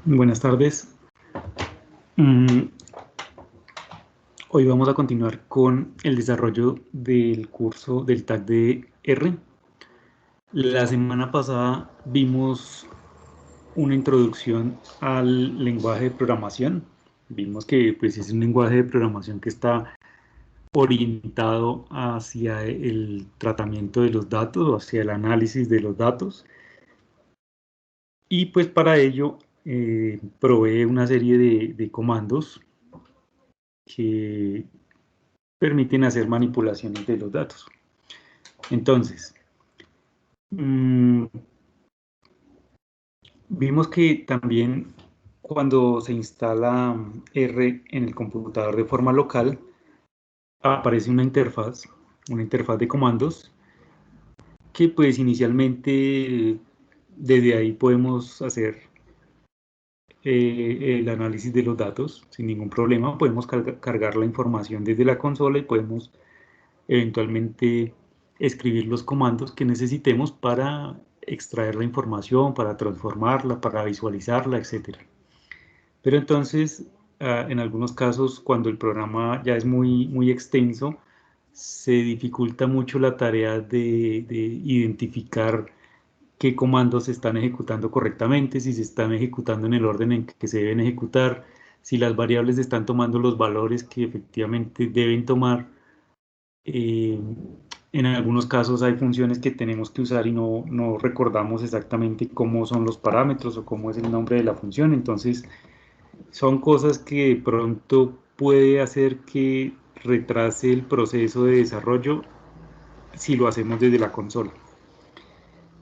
Buenas tardes. Hoy vamos a continuar con el desarrollo del curso del tag de R. La semana pasada vimos una introducción al lenguaje de programación. Vimos que pues, es un lenguaje de programación que está orientado hacia el tratamiento de los datos o hacia el análisis de los datos. Y pues para ello provee una serie de comandos que permiten hacer manipulaciones de los datos. Entonces, vimos que también cuando se instala R en el computador de forma local, aparece una interfaz de comandos, que pues inicialmente desde ahí podemos hacer el análisis de los datos sin ningún problema. Podemos cargar la información desde la consola y podemos eventualmente escribir los comandos que necesitemos para extraer la información, para transformarla, para visualizarla, etc. Pero entonces, en algunos casos, cuando el programa ya es muy extenso, se dificulta mucho la tarea de identificar qué comandos se están ejecutando correctamente, si se están ejecutando en el orden en que se deben ejecutar, si las variables están tomando los valores que efectivamente deben tomar. En algunos casos hay funciones que tenemos que usar y no recordamos exactamente cómo son los parámetros o cómo es el nombre de la función. Entonces, son cosas que de pronto puede hacer que retrase el proceso de desarrollo si lo hacemos desde la consola.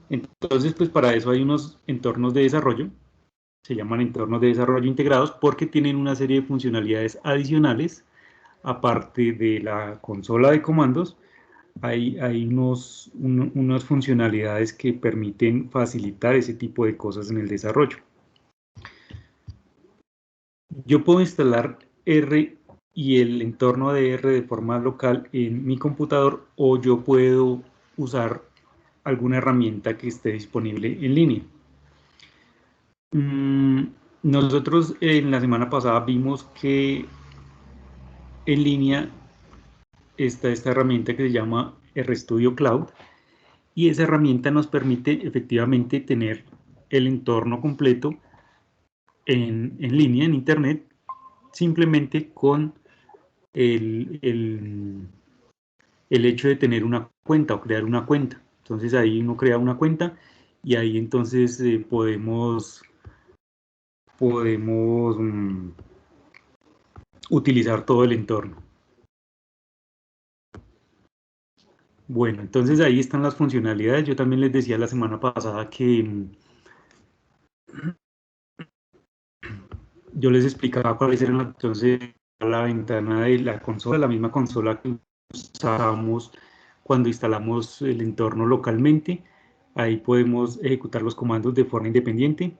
Entonces, pues para eso hay unos entornos de desarrollo, se llaman entornos de desarrollo integrados porque tienen una serie de funcionalidades adicionales, aparte de la consola de comandos. Hay unas funcionalidades que permiten facilitar ese tipo de cosas en el desarrollo. Yo puedo instalar R y el entorno de R de forma local en mi computador, o yo puedo usar alguna herramienta que esté disponible en línea. Nosotros en la semana pasada vimos que en línea está esta herramienta que se llama RStudio Cloud, y esa herramienta nos permite efectivamente tener el entorno completo en línea, en internet, simplemente con el hecho de tener una cuenta o crear una cuenta. Entonces ahí uno crea una cuenta y ahí entonces podemos utilizar todo el entorno. Bueno, entonces ahí están las funcionalidades. Yo también les decía la semana pasada que yo les explicaba cuáles eran entonces la ventana de la consola, la misma consola que usamos cuando instalamos el entorno localmente. Ahí podemos ejecutar los comandos de forma independiente,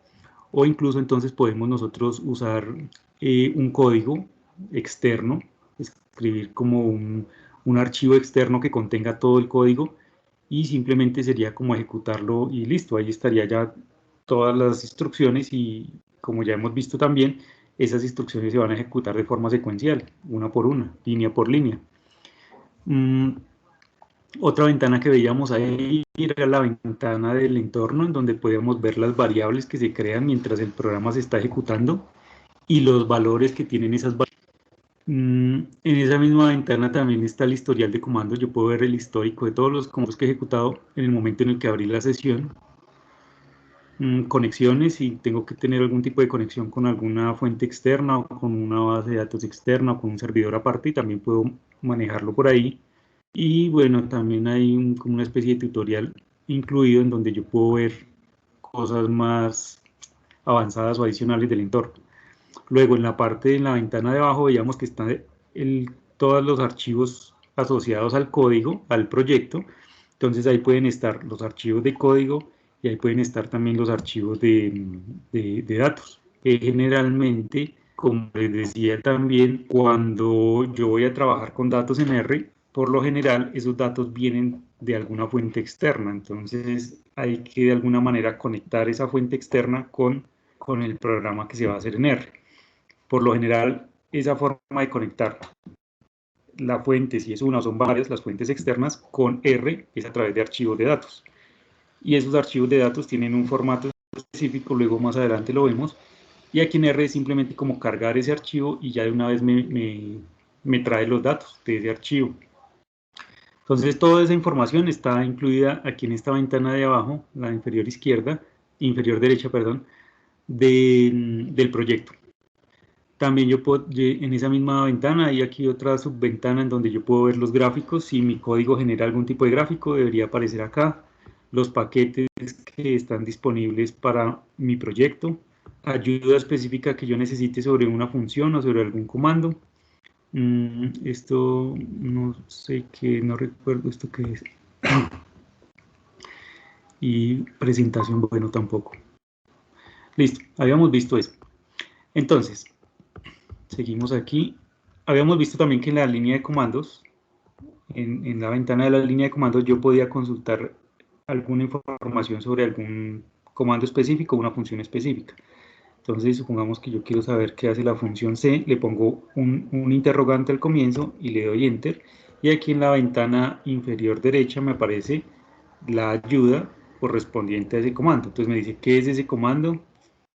o incluso entonces podemos nosotros usar un código externo, escribir como un archivo externo que contenga todo el código, y simplemente sería como ejecutarlo y listo. Ahí estaría ya todas las instrucciones, y como ya hemos visto también, esas instrucciones se van a ejecutar de forma secuencial, una por una, línea por línea. Otra ventana que veíamos ahí era la ventana del entorno, en donde podíamos ver las variables que se crean mientras el programa se está ejecutando y los valores que tienen esas variables. En esa misma ventana también está el historial de comandos. Yo puedo ver el histórico de todos los comandos que he ejecutado en el momento en el que abrí la sesión. Conexiones, si tengo que tener algún tipo de conexión con alguna fuente externa o con una base de datos externa o con un servidor aparte, también puedo manejarlo por ahí. Y bueno, también hay como una especie de tutorial incluido en donde yo puedo ver cosas más avanzadas o adicionales del entorno. Luego, en la parte de la ventana de abajo veíamos que están todos los archivos asociados al código, al proyecto. Entonces ahí pueden estar los archivos de código y ahí pueden estar también los archivos de datos. Generalmente, como les decía también, cuando yo voy a trabajar con datos en R, por lo general esos datos vienen de alguna fuente externa. Entonces hay que de alguna manera conectar esa fuente externa con con el programa que se va a hacer en R. Por lo general, esa forma de conectar la fuente, si es una o son varias, las fuentes externas, con R es a través de archivos de datos. Y esos archivos de datos tienen un formato específico, luego más adelante lo vemos, y aquí en R es simplemente como cargar ese archivo y ya de una vez me trae los datos de ese archivo. Entonces toda esa información está incluida aquí en esta ventana de abajo, la inferior izquierda, inferior derecha, perdón, del proyecto. También yo puedo, en esa misma ventana hay aquí otra subventana en donde yo puedo ver los gráficos. Si mi código genera algún tipo de gráfico, debería aparecer acá. Los paquetes que están disponibles para mi proyecto. Ayuda específica que yo necesite sobre una función o sobre algún comando. Esto no sé qué, no recuerdo esto qué es. Y presentación, bueno, tampoco. Listo, habíamos visto eso. Entonces, seguimos aquí. Habíamos visto también que en la línea de comandos, en la ventana de la línea de comandos, yo podía consultar alguna información sobre algún comando específico o una función específica. Entonces, supongamos que yo quiero saber qué hace la función C, le pongo un interrogante al comienzo y le doy Enter. Y aquí en la ventana inferior derecha me aparece la ayuda correspondiente a ese comando. Entonces me dice qué es ese comando,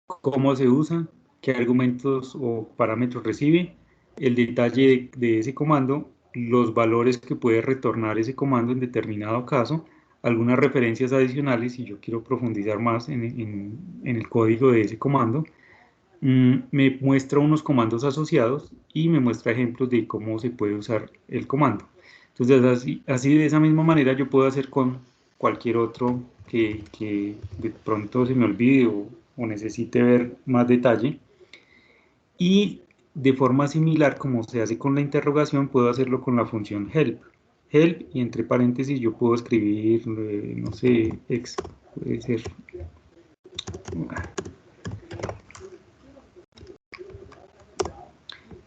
cómo se usa, qué argumentos o parámetros recibe, el detalle de ese comando, los valores que puede retornar ese comando en determinado caso, algunas referencias adicionales si yo quiero profundizar más en el código de ese comando. Me muestra unos comandos asociados y me muestra ejemplos de cómo se puede usar el comando. Entonces, así de esa misma manera yo puedo hacer con cualquier otro que de pronto se me olvide o necesite ver más detalle. Y de forma similar, como se hace con la interrogación, puedo hacerlo con la función help. Help, y entre paréntesis yo puedo escribir, no sé, puede ser.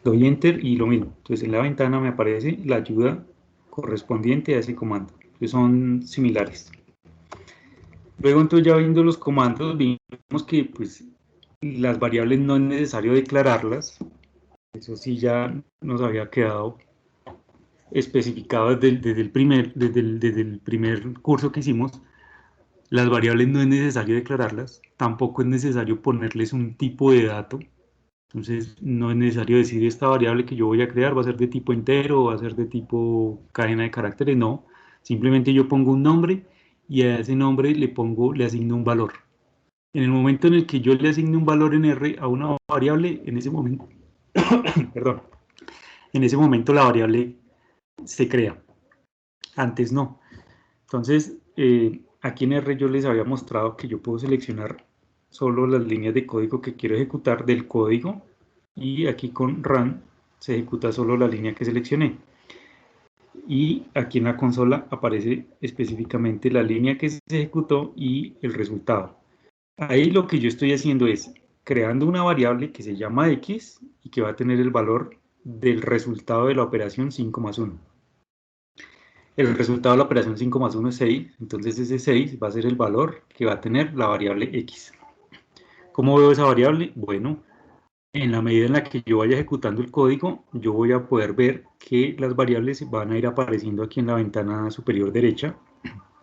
Doy Enter y lo mismo. Entonces en la ventana me aparece la ayuda correspondiente a ese comando. Entonces son similares. Luego entonces ya viendo los comandos, vimos que pues las variables no es necesario declararlas. Eso sí ya nos había quedado especificado desde el primer curso que hicimos. Las variables no es necesario declararlas. Tampoco es necesario ponerles un tipo de dato. Entonces no es necesario decir esta variable que yo voy a crear va a ser de tipo entero o va a ser de tipo cadena de caracteres, no. Simplemente yo pongo un nombre y a ese nombre le asigno un valor. En el momento en el que yo le asigne un valor en R a una variable, en ese momento, perdón, en ese momento la variable se crea. Antes no. Entonces, aquí en R yo les había mostrado que yo puedo seleccionar solo las líneas de código que quiero ejecutar del código y aquí con run se ejecuta solo la línea que seleccioné. Y aquí en la consola aparece específicamente la línea que se ejecutó y el resultado. Ahí lo que yo estoy haciendo es creando una variable que se llama x y que va a tener el valor del resultado de la operación 5 más 1. El resultado de la operación 5 más 1 es 6, entonces ese 6 va a ser el valor que va a tener la variable x. ¿Cómo veo esa variable? Bueno, en la medida en la que yo vaya ejecutando el código, yo voy a poder ver que las variables van a ir apareciendo aquí en la ventana superior derecha.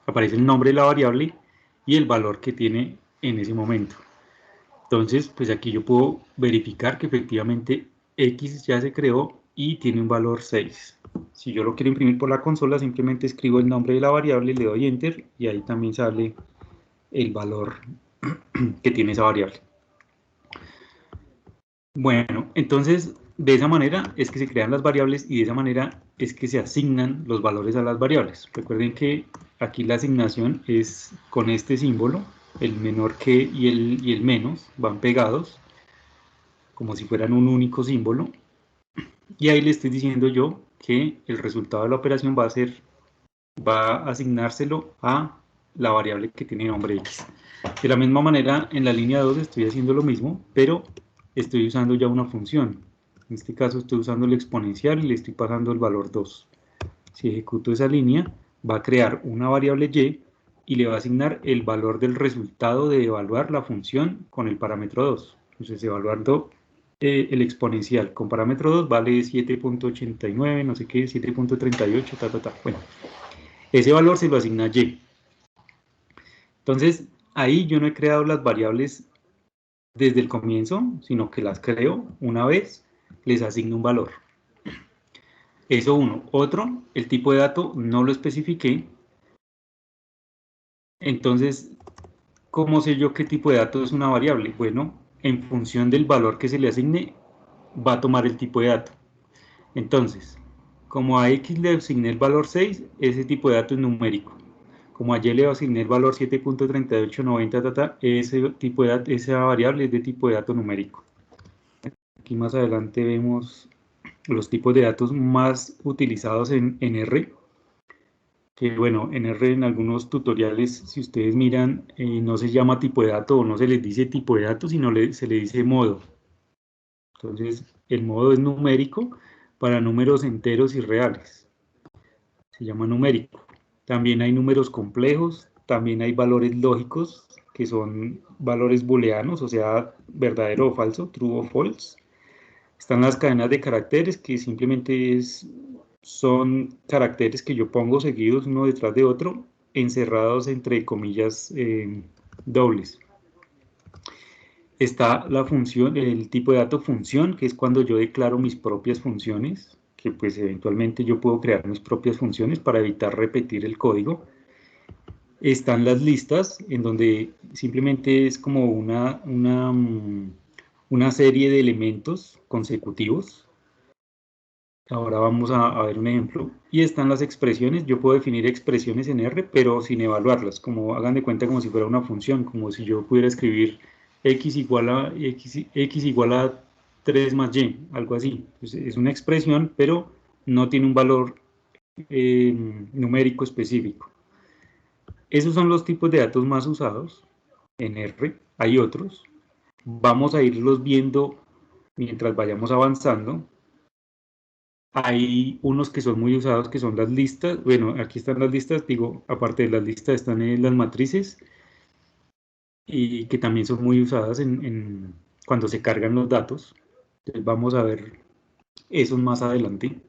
Aparece el nombre de la variable y el valor que tiene en ese momento. Entonces, pues aquí yo puedo verificar que efectivamente x ya se creó y tiene un valor 6. Si yo lo quiero imprimir por la consola, simplemente escribo el nombre de la variable, le doy Enter y ahí también sale el valor que tiene esa variable. Bueno, entonces de esa manera es que se crean las variables y de esa manera es que se asignan los valores a las variables. Recuerden que aquí la asignación es con este símbolo, el menor que y el menos van pegados, como si fueran un único símbolo. Y ahí le estoy diciendo yo que el resultado de la operación va a asignárselo a la variable que tiene nombre x. De la misma manera, en la línea 2 estoy haciendo lo mismo, pero estoy usando ya una función. En este caso estoy usando el exponencial y le estoy pasando el valor 2. Si ejecuto esa línea, va a crear una variable y y le va a asignar el valor del resultado de evaluar la función con el parámetro 2. Entonces, evaluando el exponencial con parámetro 2 vale 7.89, no sé qué, 7.38, Bueno, ese valor se lo asigna Y. Entonces, ahí yo no he creado las variables desde el comienzo, sino que las creo una vez, les asigno un valor. Eso uno. Otro, el tipo de dato no lo especifiqué. Entonces, ¿cómo sé yo qué tipo de dato es una variable? Bueno, en función del valor que se le asigne, va a tomar el tipo de dato. Entonces, como a X le asigné el valor 6, ese tipo de dato es numérico. Como a Y le asigné el valor 7.3890, ese tipo de dato, esa variable es de tipo de dato numérico. Aquí más adelante vemos los tipos de datos más utilizados en R, que bueno, en R en algunos tutoriales, si ustedes miran, no se llama tipo de dato o no se les dice tipo de dato, sino se le dice modo. Entonces, el modo es numérico para números enteros y reales. Se llama numérico. También hay números complejos, también hay valores lógicos, que son valores booleanos, o sea, verdadero o falso, true o false. Están las cadenas de caracteres, que simplemente son caracteres que yo pongo seguidos uno detrás de otro, encerrados entre comillas dobles. Está la función, el tipo de dato función, que es cuando yo declaro mis propias funciones, que pues eventualmente yo puedo crear mis propias funciones para evitar repetir el código. Están las listas, en donde simplemente es como una serie de elementos consecutivos. Ahora vamos a ver un ejemplo. Y están las expresiones. Yo puedo definir expresiones en R, pero sin evaluarlas. Como hagan de cuenta como si fuera una función, como si yo pudiera escribir x igual a 3 más y, algo así. Entonces, es una expresión, pero no tiene un valor numérico específico. Esos son los tipos de datos más usados en R. Hay otros. Vamos a irlos viendo mientras vayamos avanzando. Hay unos que son muy usados, que son las listas. Bueno, aquí están las listas, digo, aparte de las listas están las matrices, y que también son muy usadas cuando se cargan los datos. Entonces vamos a ver esos más adelante.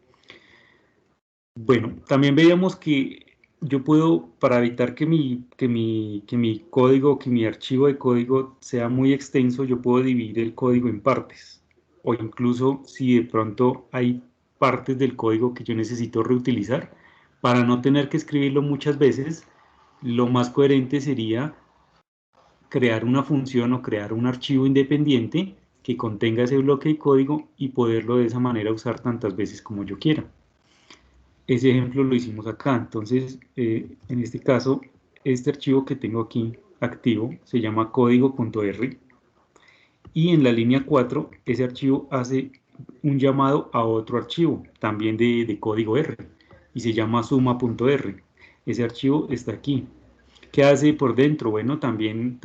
Bueno, también veíamos que yo puedo, para evitar que mi código, que mi archivo de código sea muy extenso, yo puedo dividir el código en partes. O incluso si de pronto hay partes del código que yo necesito reutilizar, para no tener que escribirlo muchas veces, lo más coherente sería crear una función o crear un archivo independiente que contenga ese bloque de código y poderlo de esa manera usar tantas veces como yo quiera. Ese ejemplo lo hicimos acá. Entonces, en este caso, este archivo que tengo aquí activo se llama código.r, y en la línea 4 ese archivo hace un llamado a otro archivo también de código R, y se llama suma.r. Ese archivo está aquí. ¿Qué hace por dentro? Bueno, también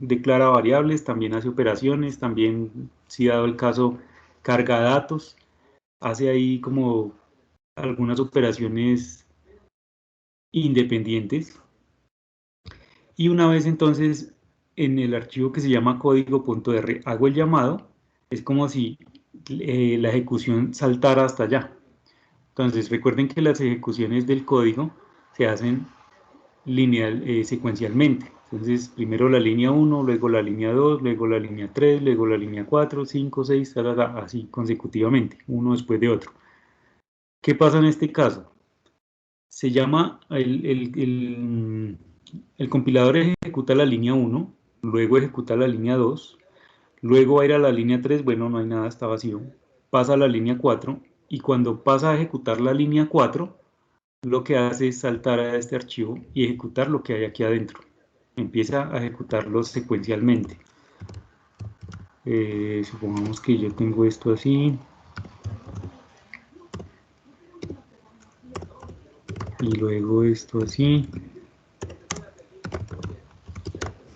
declara variables, también hace operaciones, también, si dado el caso, carga datos, hace ahí como algunas operaciones independientes. Y una vez entonces en el archivo que se llama código.r hago el llamado, es como si la ejecución saltara hasta allá. Entonces recuerden que las ejecuciones del código se hacen secuencialmente. Entonces primero la línea 1, luego la línea 2, luego la línea 3, luego la línea 4, 5, 6, así consecutivamente, uno después de otro. ¿Qué pasa en este caso? Se llama, el compilador ejecuta la línea 1, luego ejecuta la línea 2, luego va a ir a la línea 3, bueno, no hay nada, está vacío, pasa a la línea 4, y cuando pasa a ejecutar la línea 4, lo que hace es saltar a este archivo y ejecutar lo que hay aquí adentro. Empieza a ejecutarlo secuencialmente. Supongamos que yo tengo esto así, y luego esto así.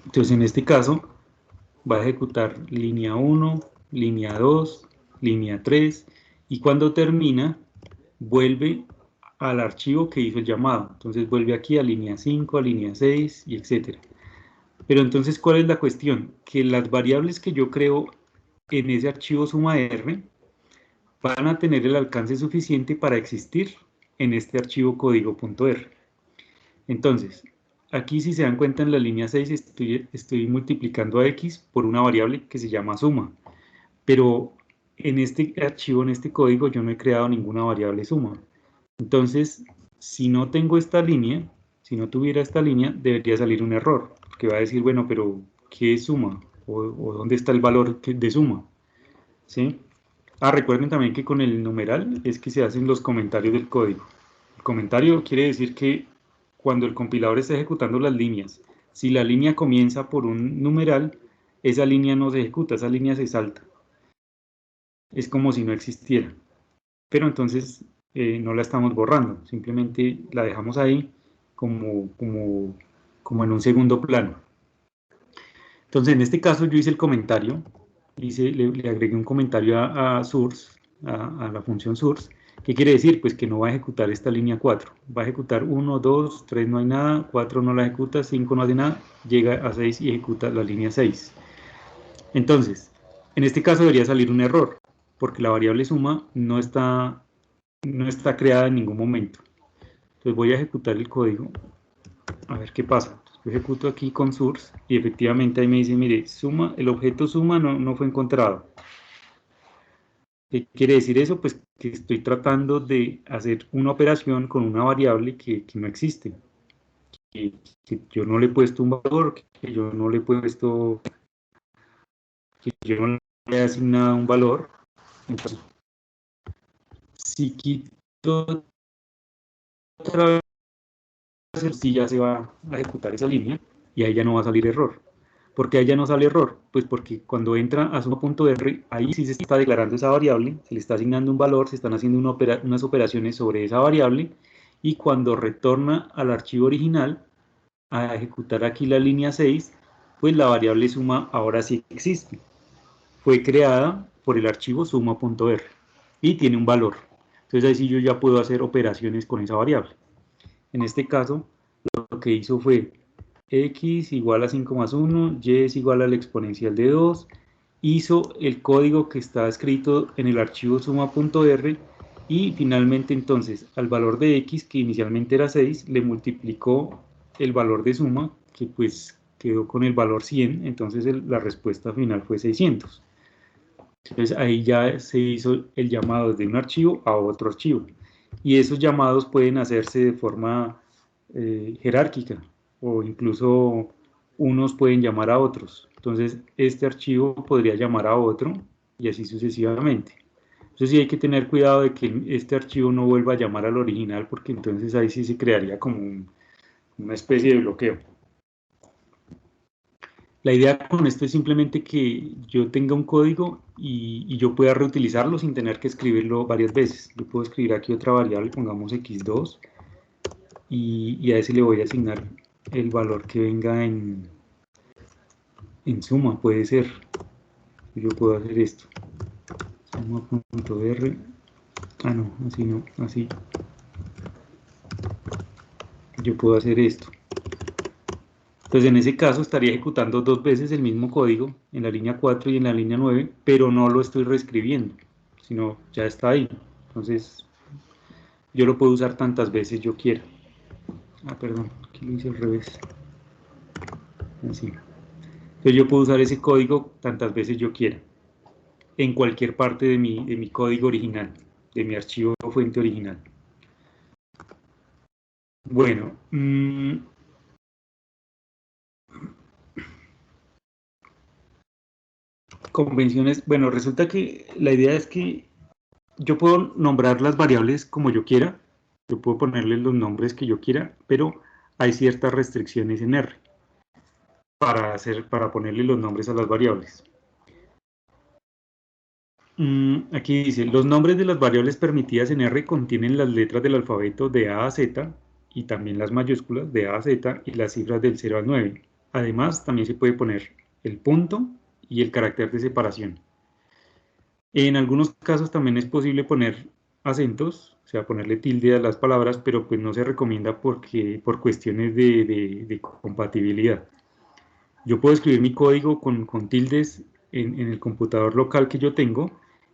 Entonces en este caso va a ejecutar línea 1, línea 2, línea 3, y cuando termina vuelve al archivo que hizo el llamado. Entonces vuelve aquí a línea 5, a línea 6 y etcétera. Pero entonces, ¿cuál es la cuestión? Que las variables que yo creo en ese archivo suma R van a tener el alcance suficiente para existir en este archivo código.r. Entonces, aquí si se dan cuenta en la línea 6 estoy multiplicando a x por una variable que se llama suma. Pero en este archivo, en este código, yo no he creado ninguna variable suma. Entonces, si no tengo esta línea, si no tuviera esta línea, debería salir un error, porque va a decir, bueno, pero ¿qué es suma? ¿O dónde está el valor de suma? ¿Sí? Recuerden también que con el numeral es que se hacen los comentarios del código. El comentario quiere decir que cuando el compilador está ejecutando las líneas, si la línea comienza por un numeral, esa línea no se ejecuta, esa línea se salta. Es como si no existiera. Pero entonces no la estamos borrando, simplemente la dejamos ahí como en un segundo plano. Entonces en este caso yo hice el comentario, le agregué un comentario a source, a la función source. ¿Qué quiere decir? Pues que no va a ejecutar esta línea 4, va a ejecutar 1, 2, 3 no hay nada, 4 no la ejecuta, 5 no hace nada, llega a 6 y ejecuta la línea 6. Entonces, en este caso debería salir un error, porque la variable suma no está creada en ningún momento. Entonces voy a ejecutar el código, a ver qué pasa. Yo ejecuto aquí con source y efectivamente ahí me dice, mire, suma, el objeto suma no fue encontrado. ¿Qué quiere decir eso? Pues que estoy tratando de hacer una operación con una variable que no existe. Que yo no le he puesto un valor, que yo no le he puesto, que yo no le he asignado un valor. Entonces, si quito otra vez, sí ya se va a ejecutar esa línea y ahí ya no va a salir error. ¿Por qué ahí ya no sale error? Pues porque cuando entra a suma.r, ahí sí se está declarando esa variable, se le está asignando un valor, se están haciendo unas operaciones sobre esa variable, y cuando retorna al archivo original a ejecutar aquí la línea 6, pues la variable suma ahora sí existe. Fue creada por el archivo suma.r y tiene un valor. Entonces ahí sí yo ya puedo hacer operaciones con esa variable. En este caso, lo que hizo fue x igual a 5 más 1, y es igual a la exponencial de 2, hizo el código que está escrito en el archivo suma.r y finalmente entonces al valor de x, que inicialmente era 6, le multiplicó el valor de suma, que pues quedó con el valor 100, entonces la respuesta final fue 600. Entonces ahí ya se hizo el llamado de un archivo a otro archivo. Y esos llamados pueden hacerse de forma jerárquica, o incluso unos pueden llamar a otros. Entonces este archivo podría llamar a otro y así sucesivamente. Entonces sí hay que tener cuidado de que este archivo no vuelva a llamar al original, porque entonces ahí sí se crearía como una especie de bloqueo. La idea con esto es simplemente que yo tenga un código y yo pueda reutilizarlo sin tener que escribirlo varias veces. Yo puedo escribir aquí otra variable, pongamos x2, y a ese le voy a asignar el valor que venga en suma, puede ser. Yo puedo hacer esto. Suma.r. No, así no, así. Yo puedo hacer esto. Entonces en ese caso estaría ejecutando dos veces el mismo código en la línea 4 y en la línea 9, pero no lo estoy reescribiendo, sino ya está ahí. Entonces yo lo puedo usar tantas veces yo quiera. Perdón, aquí lo hice al revés. Así. Entonces yo puedo usar ese código tantas veces yo quiera, en cualquier parte de mi código original, de mi archivo fuente original. Bueno, convenciones. Bueno, resulta que la idea es que yo puedo nombrar las variables como yo quiera, yo puedo ponerle los nombres que yo quiera, pero hay ciertas restricciones en R para ponerle los nombres a las variables. Aquí dice, los nombres de las variables permitidas en R contienen las letras del alfabeto de A a Z y también las mayúsculas de A a Z y las cifras del 0 al 9. Además, también se puede poner el punto y el carácter de separación. En algunos casos también es posible poner acentos, sea, ponerle tilde a las palabras, pero pues no se recomienda porque, por cuestiones de compatibilidad. Yo puedo escribir mi código con tildes en el computador local que yo tengo,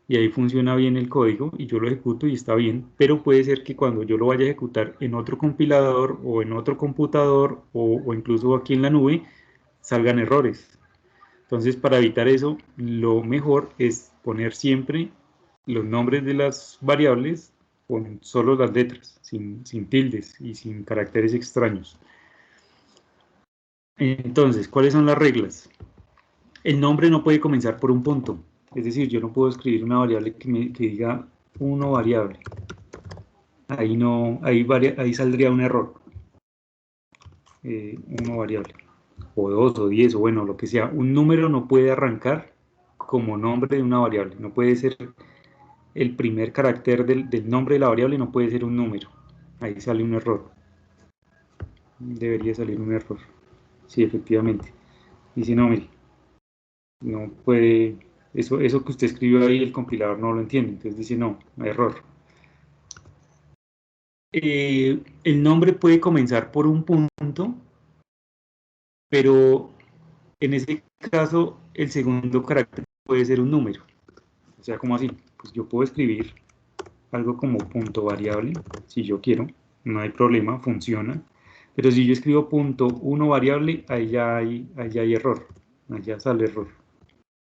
y ahí funciona bien el código y yo lo ejecuto y está bien, pero puede ser que cuando yo lo vaya a ejecutar en otro compilador o en otro computador o incluso aquí en la nube, salgan errores. Entonces, para evitar eso, lo mejor es poner siempre los nombres de las variables con solo las letras, sin tildes y sin caracteres extraños. Entonces, ¿cuáles son las reglas? El nombre no puede comenzar por un punto, es decir, yo no puedo escribir una variable que diga 1 variable. Ahí, no, ahí saldría un error. 1 variable, o 2 o 10, o bueno, lo que sea. Un número no puede arrancar como nombre de una variable, no puede ser el primer carácter del nombre de la variable, no puede ser un número. Ahí sale un error. Debería salir un error. Sí, efectivamente. Dice, no, mire, no puede, eso que usted escribió ahí, el compilador no lo entiende. Entonces dice, no, error. El nombre puede comenzar por un punto, pero en ese caso el segundo carácter puede ser un número. O sea, como así, pues yo puedo escribir algo como punto variable, si yo quiero, no hay problema, funciona. Pero si yo escribo punto 1 variable, ahí ya hay error, allá sale error.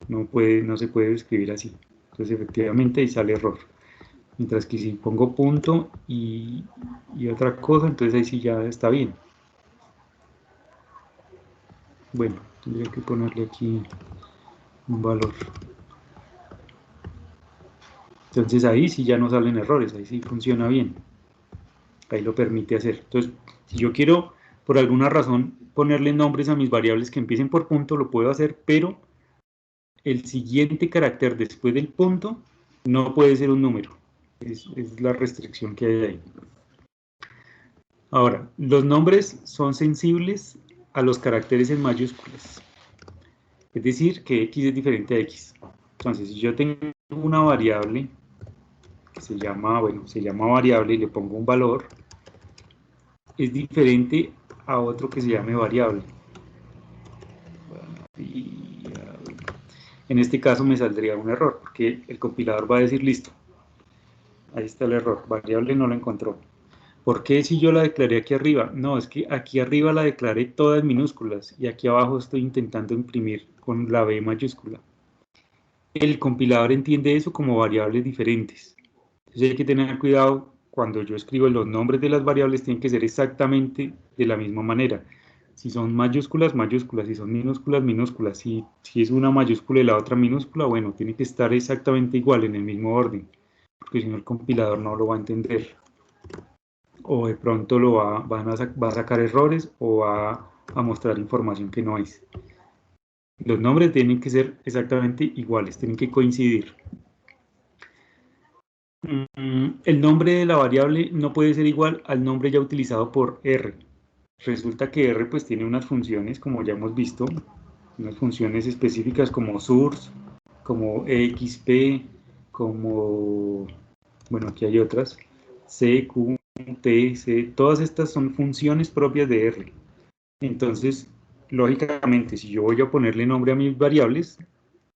No se puede escribir así. Entonces efectivamente ahí sale error. Mientras que si pongo punto y otra cosa, entonces ahí sí ya está bien. Bueno, tendría que ponerle aquí un valor. Entonces ahí sí ya no salen errores, ahí sí funciona bien. Ahí lo permite hacer. Entonces, si yo quiero por alguna razón ponerle nombres a mis variables que empiecen por punto, lo puedo hacer, pero el siguiente carácter después del punto no puede ser un número. Es la restricción que hay ahí. Ahora, los nombres son sensibles a los caracteres en mayúsculas. Es decir, que X es diferente a X. Entonces, si yo tengo una variable que se llama variable y le pongo un valor, es diferente a otro que se llame variable. En este caso me saldría un error, porque el compilador va a decir, listo, ahí está el error, variable no lo encontró. ¿Por qué si yo la declaré aquí arriba? No, es que aquí arriba la declaré todas minúsculas y aquí abajo estoy intentando imprimir con la B mayúscula. El compilador entiende eso como variables diferentes. Entonces hay que tener cuidado cuando yo escribo los nombres de las variables, tienen que ser exactamente de la misma manera. Si son mayúsculas, mayúsculas, si son minúsculas, minúsculas. Si es una mayúscula y la otra minúscula, bueno, tiene que estar exactamente igual, en el mismo orden, porque si no el compilador no lo va a entender. O de pronto va a sacar errores o va a mostrar información que no es. Los nombres tienen que ser exactamente iguales, tienen que coincidir. El nombre de la variable no puede ser igual al nombre ya utilizado por R. Resulta que R pues tiene unas funciones, como ya hemos visto, unas funciones específicas como source, como exp, como, bueno, aquí hay otras, c, q, t, c, todas estas son funciones propias de R. Entonces, lógicamente, si yo voy a ponerle nombre a mis variables,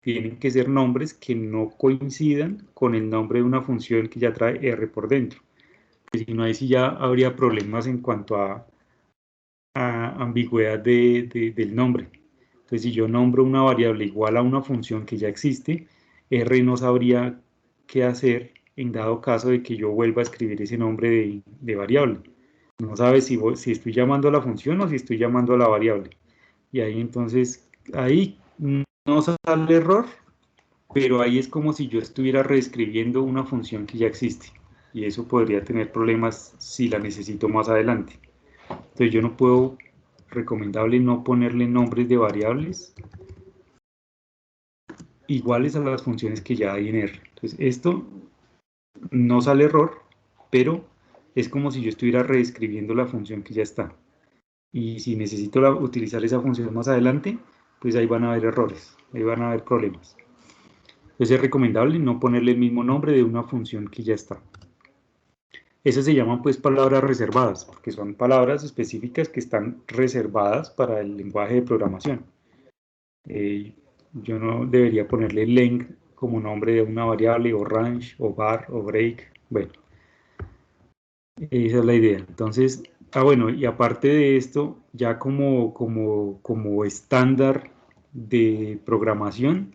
tienen que ser nombres que no coincidan con el nombre de una función que ya trae R por dentro. Pues si no, ahí sí ya habría problemas en cuanto a ambigüedad del nombre. Entonces, si yo nombro una variable igual a una función que ya existe, R no sabría qué hacer en dado caso de que yo vuelva a escribir ese nombre de variable. No sabe si estoy llamando a la función o si estoy llamando a la variable. Y ahí entonces, ahí no sale error, pero ahí es como si yo estuviera reescribiendo una función que ya existe. Y eso podría tener problemas si la necesito más adelante. Entonces yo no puedo, recomendable no ponerle nombres de variables iguales a las funciones que ya hay en R. Entonces esto no sale error, pero es como si yo estuviera reescribiendo la función que ya está. Y si necesito utilizar esa función más adelante, pues ahí van a haber errores, ahí van a haber problemas. Entonces es recomendable no ponerle el mismo nombre de una función que ya está. Esas se llaman pues palabras reservadas, porque son palabras específicas que están reservadas para el lenguaje de programación. Yo no debería ponerle length como nombre de una variable, o range, o var, o break. Bueno, esa es la idea. Entonces, bueno, y aparte de esto, ya como estándar de programación,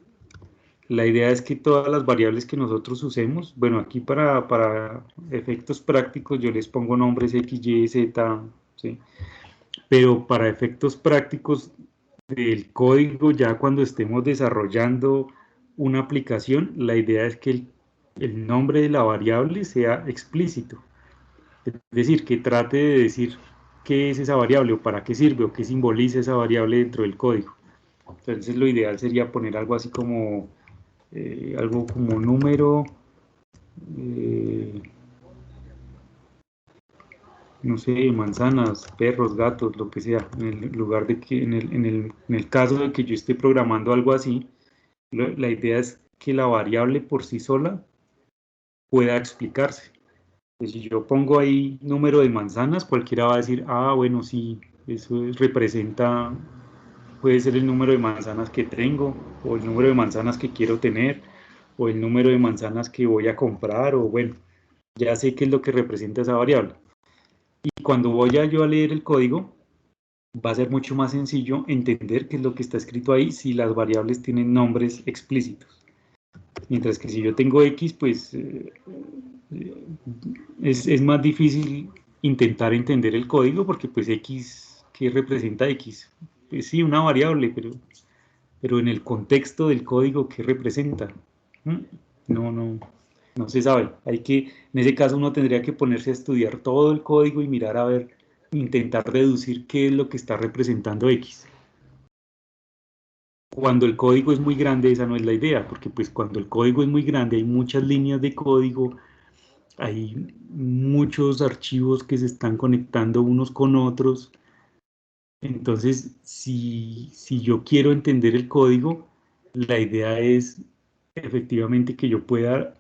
la idea es que todas las variables que nosotros usemos, bueno, aquí para efectos prácticos yo les pongo nombres X, Y, Z, ¿sí? Pero para efectos prácticos del código, ya cuando estemos desarrollando una aplicación, la idea es que el nombre de la variable sea explícito. Es decir, que trate de decir qué es esa variable o para qué sirve o qué simboliza esa variable dentro del código. Entonces lo ideal sería poner algo así como algo como número, eh, no sé, manzanas, perros, gatos, lo que sea. En el lugar de que, en el caso de que yo esté programando algo así, la idea es que la variable por sí sola pueda explicarse. Pues si yo pongo ahí número de manzanas, cualquiera va a decir, ah, bueno, sí, representa, puede ser el número de manzanas que tengo, o el número de manzanas que quiero tener, o el número de manzanas que voy a comprar, o bueno, ya sé qué es lo que representa esa variable. Y cuando voy yo a leer el código, va a ser mucho más sencillo entender qué es lo que está escrito ahí si las variables tienen nombres explícitos. Mientras que si yo tengo X, pues es más difícil intentar entender el código porque pues X, ¿qué representa X? Pues sí, una variable, pero en el contexto del código, ¿qué representa? ¿Mm? No se sabe. En ese caso uno tendría que ponerse a estudiar todo el código y mirar a ver, intentar deducir qué es lo que está representando X. Cuando el código es muy grande, esa no es la idea, porque pues cuando el código es muy grande hay muchas líneas de código, hay muchos archivos que se están conectando unos con otros. Entonces, si yo quiero entender el código, la idea es efectivamente que yo pueda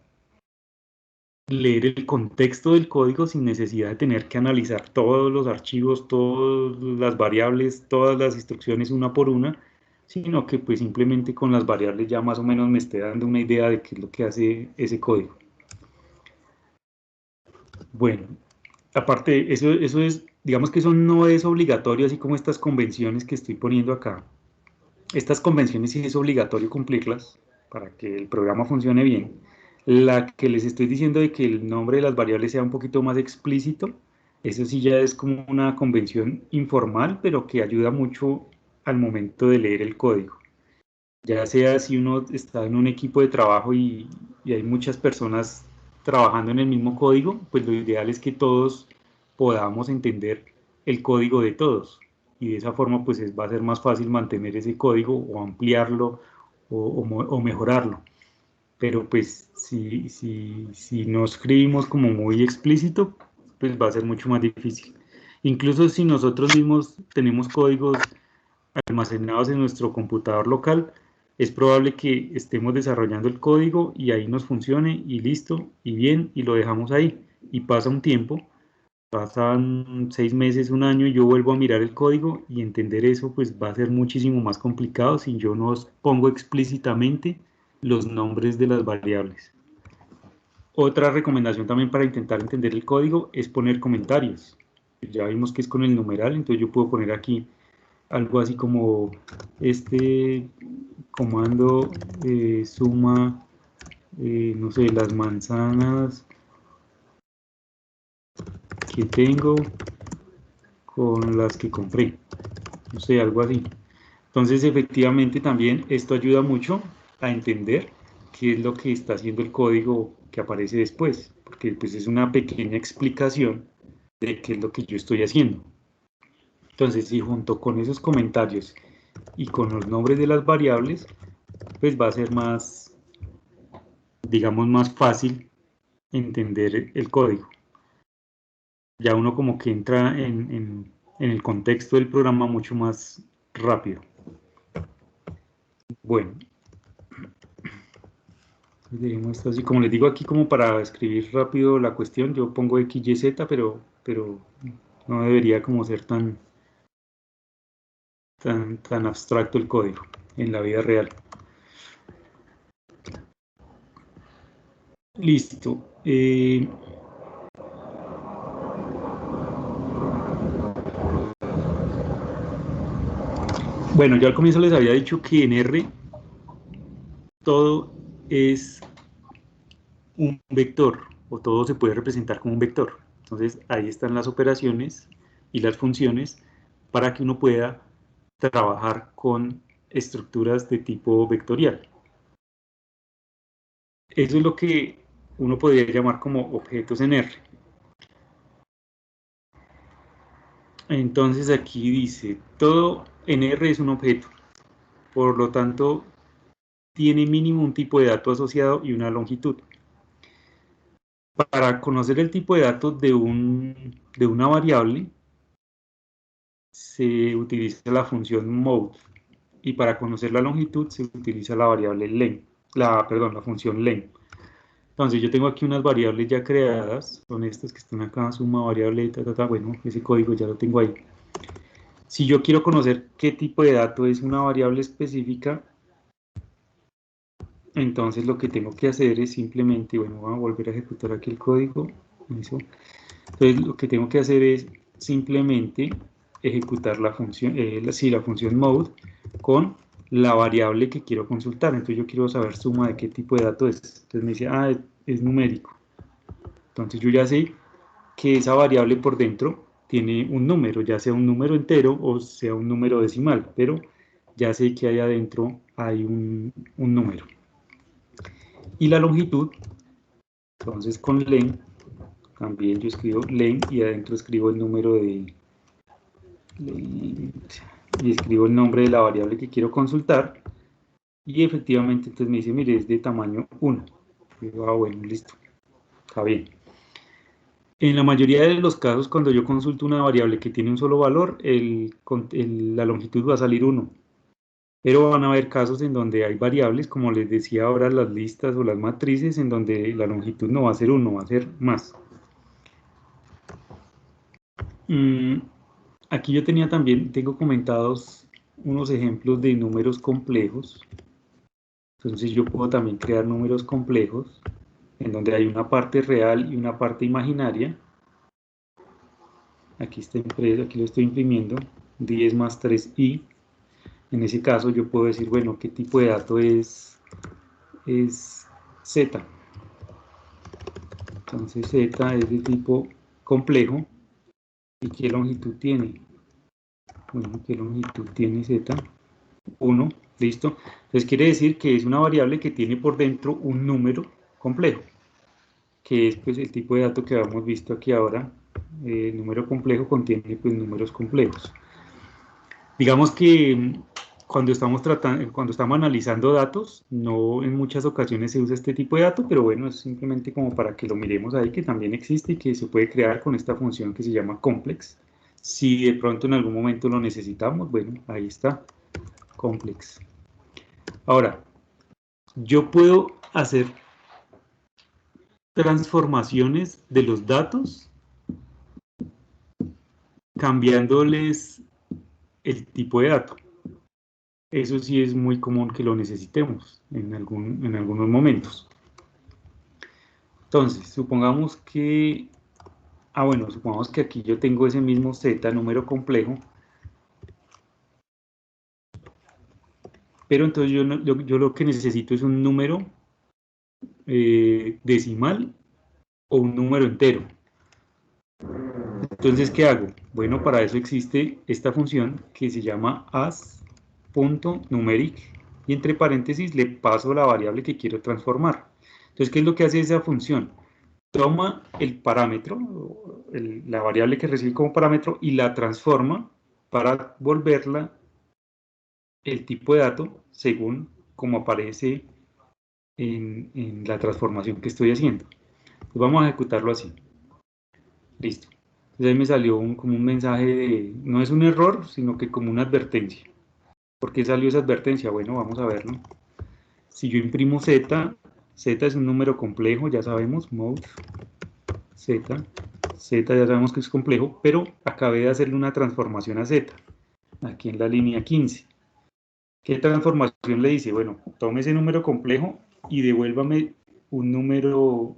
leer el contexto del código sin necesidad de tener que analizar todos los archivos, todas las variables, todas las instrucciones una por una, sino que pues simplemente con las variables ya más o menos me esté dando una idea de qué es lo que hace ese código. Bueno, aparte, eso es, digamos que eso no es obligatorio, así como estas convenciones que estoy poniendo acá. Estas convenciones sí es obligatorio cumplirlas para que el programa funcione bien. La que les estoy diciendo de que el nombre de las variables sea un poquito más explícito, eso sí ya es como una convención informal, pero que ayuda mucho al momento de leer el código. Ya sea si uno está en un equipo de trabajo y hay muchas personas trabajando en el mismo código, pues lo ideal es que todos podamos entender el código de todos. Y de esa forma pues va a ser más fácil mantener ese código o ampliarlo o mejorarlo. Pero pues si no escribimos como muy explícito, pues va a ser mucho más difícil. Incluso si nosotros mismos tenemos códigos almacenados en nuestro computador local, es probable que estemos desarrollando el código y ahí nos funcione y listo y bien y lo dejamos ahí. Y pasa un tiempo, pasan 6 meses, un año y yo vuelvo a mirar el código y entender eso pues va a ser muchísimo más complicado si yo no pongo explícitamente los nombres de las variables. Otra recomendación también para intentar entender el código es poner comentarios. Ya vimos que es con el numeral, entonces yo puedo poner aquí algo así como este comando suma, no sé, las manzanas que tengo con las que compré, no sé, algo así. Entonces, efectivamente, también esto ayuda mucho a entender qué es lo que está haciendo el código que aparece después, porque pues es una pequeña explicación de qué es lo que yo estoy haciendo. Entonces, si junto con esos comentarios y con los nombres de las variables, pues va a ser más, digamos, más fácil entender el código. Ya uno como que entra en el contexto del programa mucho más rápido. Bueno, Dejemos esto así, como les digo aquí, como para escribir rápido la cuestión, yo pongo X, Y, Z, pero no debería como ser tan abstracto el código en la vida real. Listo. Bueno, yo al comienzo les había dicho que en R todo es un vector, o todo se puede representar como un vector. Entonces ahí están las operaciones y las funciones para que uno pueda trabajar con estructuras de tipo vectorial. Eso es lo que uno podría llamar como objetos en R. Entonces aquí dice, todo en R es un objeto, por lo tanto tiene mínimo un tipo de dato asociado y una longitud. Para conocer el tipo de datos de una variable, se utiliza la función mode, y para conocer la longitud se utiliza la variable len, la función len. Entonces yo tengo aquí unas variables ya creadas, son estas que están acá, suma variable, bueno, ese código ya lo tengo ahí. Si yo quiero conocer qué tipo de dato es una variable específica, entonces lo que tengo que hacer es simplemente, bueno, voy a volver a ejecutar aquí el código, eso. Entonces lo que tengo que hacer es simplemente ejecutar la función, la función mode con la variable que quiero consultar. Entonces yo quiero saber suma de qué tipo de dato es. Entonces me dice, es numérico. Entonces yo ya sé que esa variable por dentro tiene un número, ya sea un número entero o sea un número decimal, pero ya sé que ahí adentro hay un número. Y la longitud, entonces con len, también yo escribo len y adentro escribo el número de y escribo el nombre de la variable que quiero consultar y efectivamente entonces me dice, mire, es de tamaño 1. Y digo, bueno, listo, está bien. En la mayoría de los casos, cuando yo consulto una variable que tiene un solo valor, la longitud va a salir 1. Pero van a haber casos en donde hay variables, como les decía ahora, las listas o las matrices, en donde la longitud no va a ser 1, va a ser más. Aquí yo tengo comentados unos ejemplos de números complejos. Entonces yo puedo también crear números complejos, en donde hay una parte real y una parte imaginaria. Aquí está impreso, aquí lo estoy imprimiendo, 10 más 3i. En ese caso yo puedo decir, bueno, qué tipo de dato es z. Entonces z es de tipo complejo. ¿Y qué longitud tiene? Bueno, ¿qué longitud tiene z? 1, listo. Entonces quiere decir que es una variable que tiene por dentro un número complejo, que es pues el tipo de dato que habíamos visto aquí ahora. El número complejo contiene pues números complejos. Digamos que cuando estamos analizando datos, no en muchas ocasiones se usa este tipo de dato, pero bueno, es simplemente como para que lo miremos ahí, que también existe y que se puede crear con esta función que se llama complex. Si de pronto en algún momento lo necesitamos, bueno, ahí está, complex. Ahora, yo puedo hacer transformaciones de los datos cambiándoles el tipo de dato. Eso sí es muy común que lo necesitemos en algunos momentos. Entonces, supongamos que, supongamos que aquí yo tengo ese mismo z, número complejo, pero entonces yo lo que necesito es un número decimal o un número entero. Entonces, ¿qué hago? Bueno, para eso existe esta función que se llama as.numeric y entre paréntesis le paso la variable que quiero transformar. Entonces, ¿qué es lo que hace esa función? Toma el parámetro, la variable que recibe como parámetro y la transforma para volverla el tipo de dato según como aparece en la transformación que estoy haciendo. Entonces, vamos a ejecutarlo así. Listo. Entonces ahí me salió como un mensaje no es un error, sino que como una advertencia. ¿Por qué salió esa advertencia? Bueno, vamos a verlo. Si yo imprimo Z, Z es un número complejo, ya sabemos, mod Z, Z ya sabemos que es complejo, pero acabé de hacerle una transformación a Z, aquí en la línea 15. ¿Qué transformación le dice? Bueno, tome ese número complejo y devuélvame un número,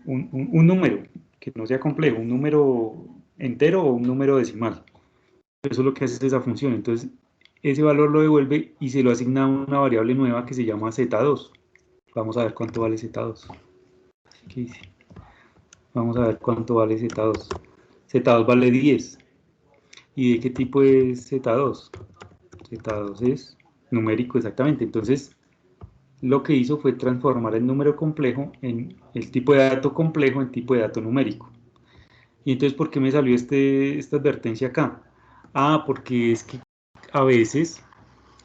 un número que no sea complejo, un número entero o un número decimal. Eso es lo que hace esa función. Entonces, ese valor lo devuelve y se lo asigna a una variable nueva que se llama Z2. Vamos a ver cuánto vale Z2. ¿Qué dice? Vamos a ver cuánto vale Z2. Z2 vale 10. ¿Y de qué tipo es Z2? Z2 es numérico exactamente. Entonces, lo que hizo fue transformar el número complejo en el tipo de dato complejo en tipo de dato numérico. Y entonces, ¿por qué me salió esta advertencia acá? Ah, porque es que a veces,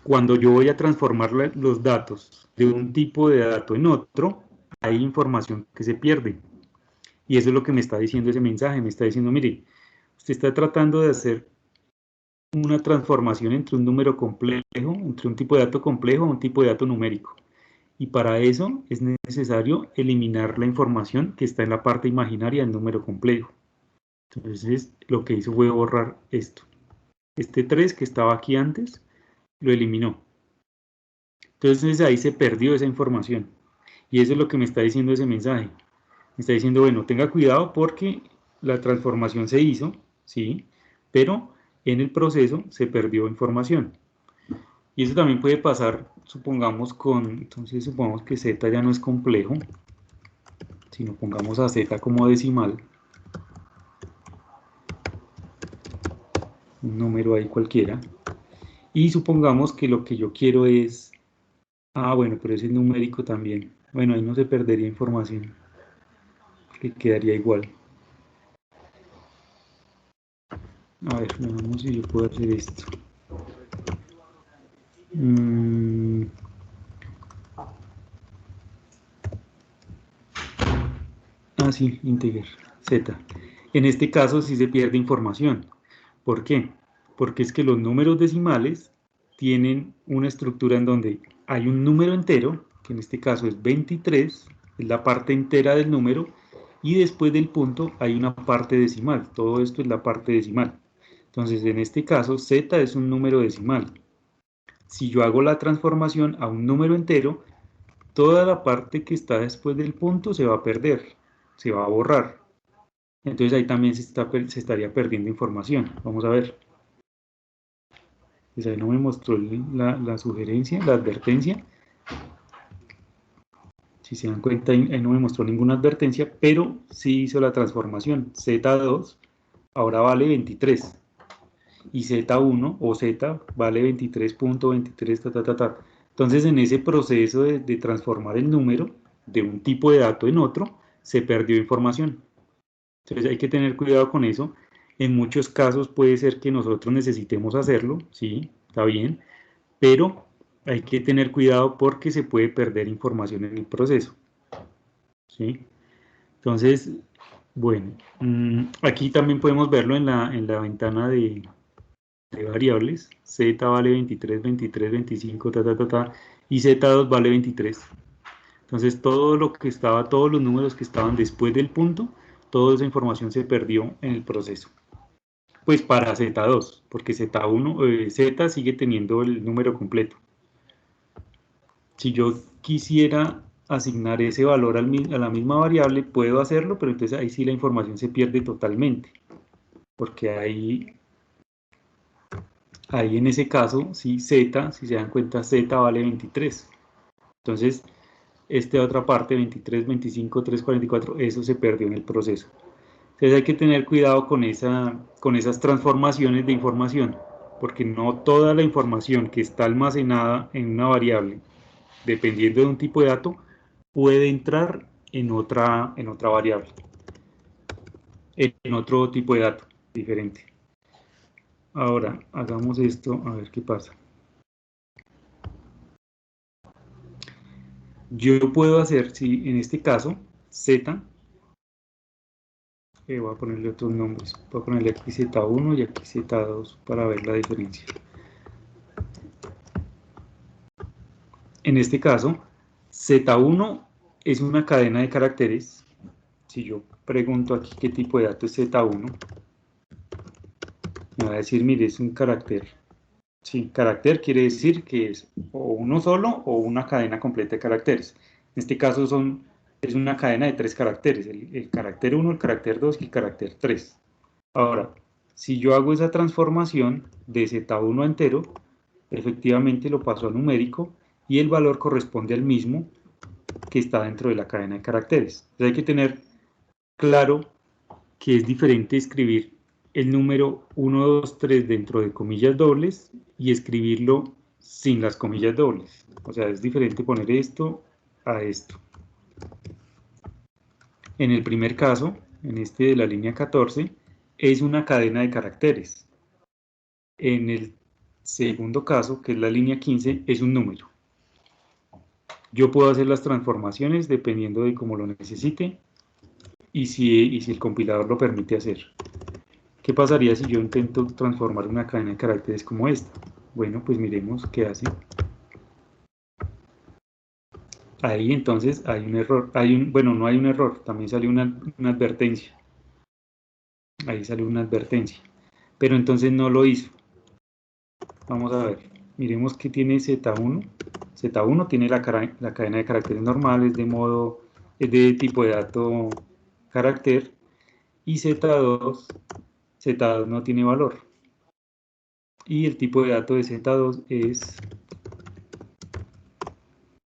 cuando yo voy a transformar los datos de un tipo de dato en otro, hay información que se pierde. Y eso es lo que me está diciendo ese mensaje. Me está diciendo, mire, usted está tratando de hacer una transformación entre un número complejo, entre un tipo de dato complejo a un tipo de dato numérico. Y para eso es necesario eliminar la información que está en la parte imaginaria del número complejo. Entonces, lo que hizo fue borrar esto. Este 3 que estaba aquí antes, lo eliminó. Entonces, ahí se perdió esa información. Y eso es lo que me está diciendo ese mensaje. Me está diciendo, bueno, tenga cuidado porque la transformación se hizo, ¿sí? Pero en el proceso se perdió información. Y eso también puede pasar, supongamos, entonces supongamos que Z ya no es complejo, sino pongamos a Z como decimal, un número ahí cualquiera, y supongamos que lo que yo quiero es, bueno, pero ese es numérico también, bueno, ahí no se perdería información, que quedaría igual. A ver, veamos si yo puedo hacer esto. Sí, integer, Z. En este caso sí se pierde información. ¿Por qué? Porque es que los números decimales tienen una estructura en donde hay un número entero, que en este caso es 23, es la parte entera del número, y después del punto hay una parte decimal. Todo esto es la parte decimal. Entonces, en este caso, Z es un número decimal. Si yo hago la transformación a un número entero, toda la parte que está después del punto se va a perder, se va a borrar. Entonces ahí también se estaría perdiendo información. Vamos a ver. Pues ahí no me mostró la sugerencia, la advertencia. Si se dan cuenta, ahí no me mostró ninguna advertencia, pero sí hizo la transformación. Z2 ahora vale 23. Y Z1 o Z vale 23.23, ta, ta, ta, ta. Entonces, en ese proceso de transformar el número de un tipo de dato en otro, se perdió información. Entonces hay que tener cuidado con eso. En muchos casos puede ser que nosotros necesitemos hacerlo, sí, está bien, pero hay que tener cuidado porque se puede perder información en el proceso, ¿sí? Entonces, bueno, aquí también podemos verlo en la ventana de variables. Z vale 23, 23, 25, ta, ta, ta, ta, y Z2 vale 23. Entonces todo lo que estaba, todos los números que estaban después del punto, toda esa información se perdió en el proceso. Pues para Z2, porque Z1, Z sigue teniendo el número completo. Si yo quisiera asignar ese valor a la misma variable, puedo hacerlo, pero entonces ahí sí la información se pierde totalmente, porque ahí en ese caso, sí, Z, si se dan cuenta, Z vale 23. Entonces, esta otra parte, 23, 25, 3, 44, eso se perdió en el proceso. Entonces hay que tener cuidado con esas transformaciones de información, porque no toda la información que está almacenada en una variable, dependiendo de un tipo de dato, puede entrar en otra variable, en otro tipo de dato diferente. Ahora, hagamos esto, a ver qué pasa. Yo puedo hacer, si en este caso, Z, voy a ponerle otros nombres, voy a ponerle aquí Z1 y aquí Z2 para ver la diferencia. En este caso, Z1 es una cadena de caracteres. Si yo pregunto aquí qué tipo de dato es Z1, me va a decir, mire, es un carácter. Sí, carácter quiere decir que es o uno solo o una cadena completa de caracteres. En este caso es una cadena de 3 caracteres, el carácter 1, el carácter 2 y el carácter 3. Ahora, si yo hago esa transformación de Z1 a entero, efectivamente lo paso a numérico y el valor corresponde al mismo que está dentro de la cadena de caracteres. Entonces hay que tener claro que es diferente escribir el número 1, 2, 3 dentro de comillas dobles y escribirlo sin las comillas dobles. O sea, es diferente poner esto a esto. En el primer caso, en este de la línea 14, es una cadena de caracteres. En el segundo caso, que es la línea 15, es un número. Yo puedo hacer las transformaciones dependiendo de cómo lo necesite y si el compilador lo permite hacer. ¿Qué pasaría si yo intento transformar una cadena de caracteres como esta? Bueno, pues miremos qué hace. Ahí entonces hay un error. Bueno, no hay un error, también salió una advertencia. Ahí salió una advertencia. Pero entonces no lo hizo. Vamos a ver. Miremos que tiene Z1. Z1 tiene la cadena de caracteres normales es de tipo de dato carácter. Y Z2 no tiene valor. Y el tipo de dato de Z2 es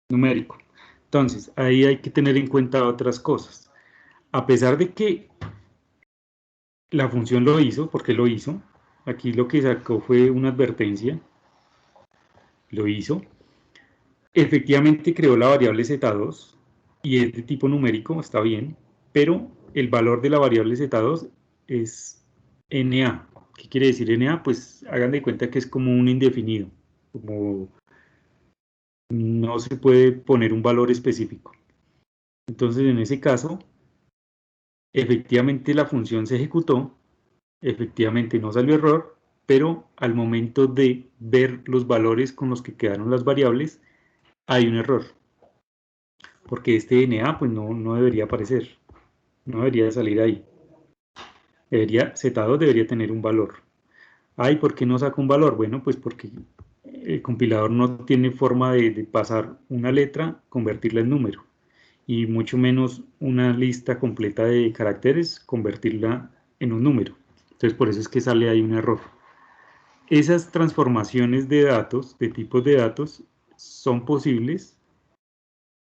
numérico. Entonces, ahí hay que tener en cuenta otras cosas. A pesar de que la función lo hizo, porque lo hizo, aquí lo que sacó fue una advertencia, lo hizo, efectivamente creó la variable Z2 y es de tipo numérico, está bien, pero el valor de la variable Z2 es NA. ¿Qué quiere decir NA? Pues hagan de cuenta que es como un indefinido, como no se puede poner un valor específico. Entonces, en ese caso, efectivamente la función se ejecutó, efectivamente no salió error, pero al momento de ver los valores con los que quedaron las variables, hay un error, porque este NA pues no debería aparecer, no debería salir ahí. Z2 debería tener un valor. Ay, ¿por qué no saca un valor? Bueno, pues porque el compilador no tiene forma de pasar una letra, convertirla en número, y mucho menos una lista completa de caracteres, convertirla en un número. Entonces por eso es que sale ahí un error. Esas transformaciones de datos, de tipos de datos, son posibles,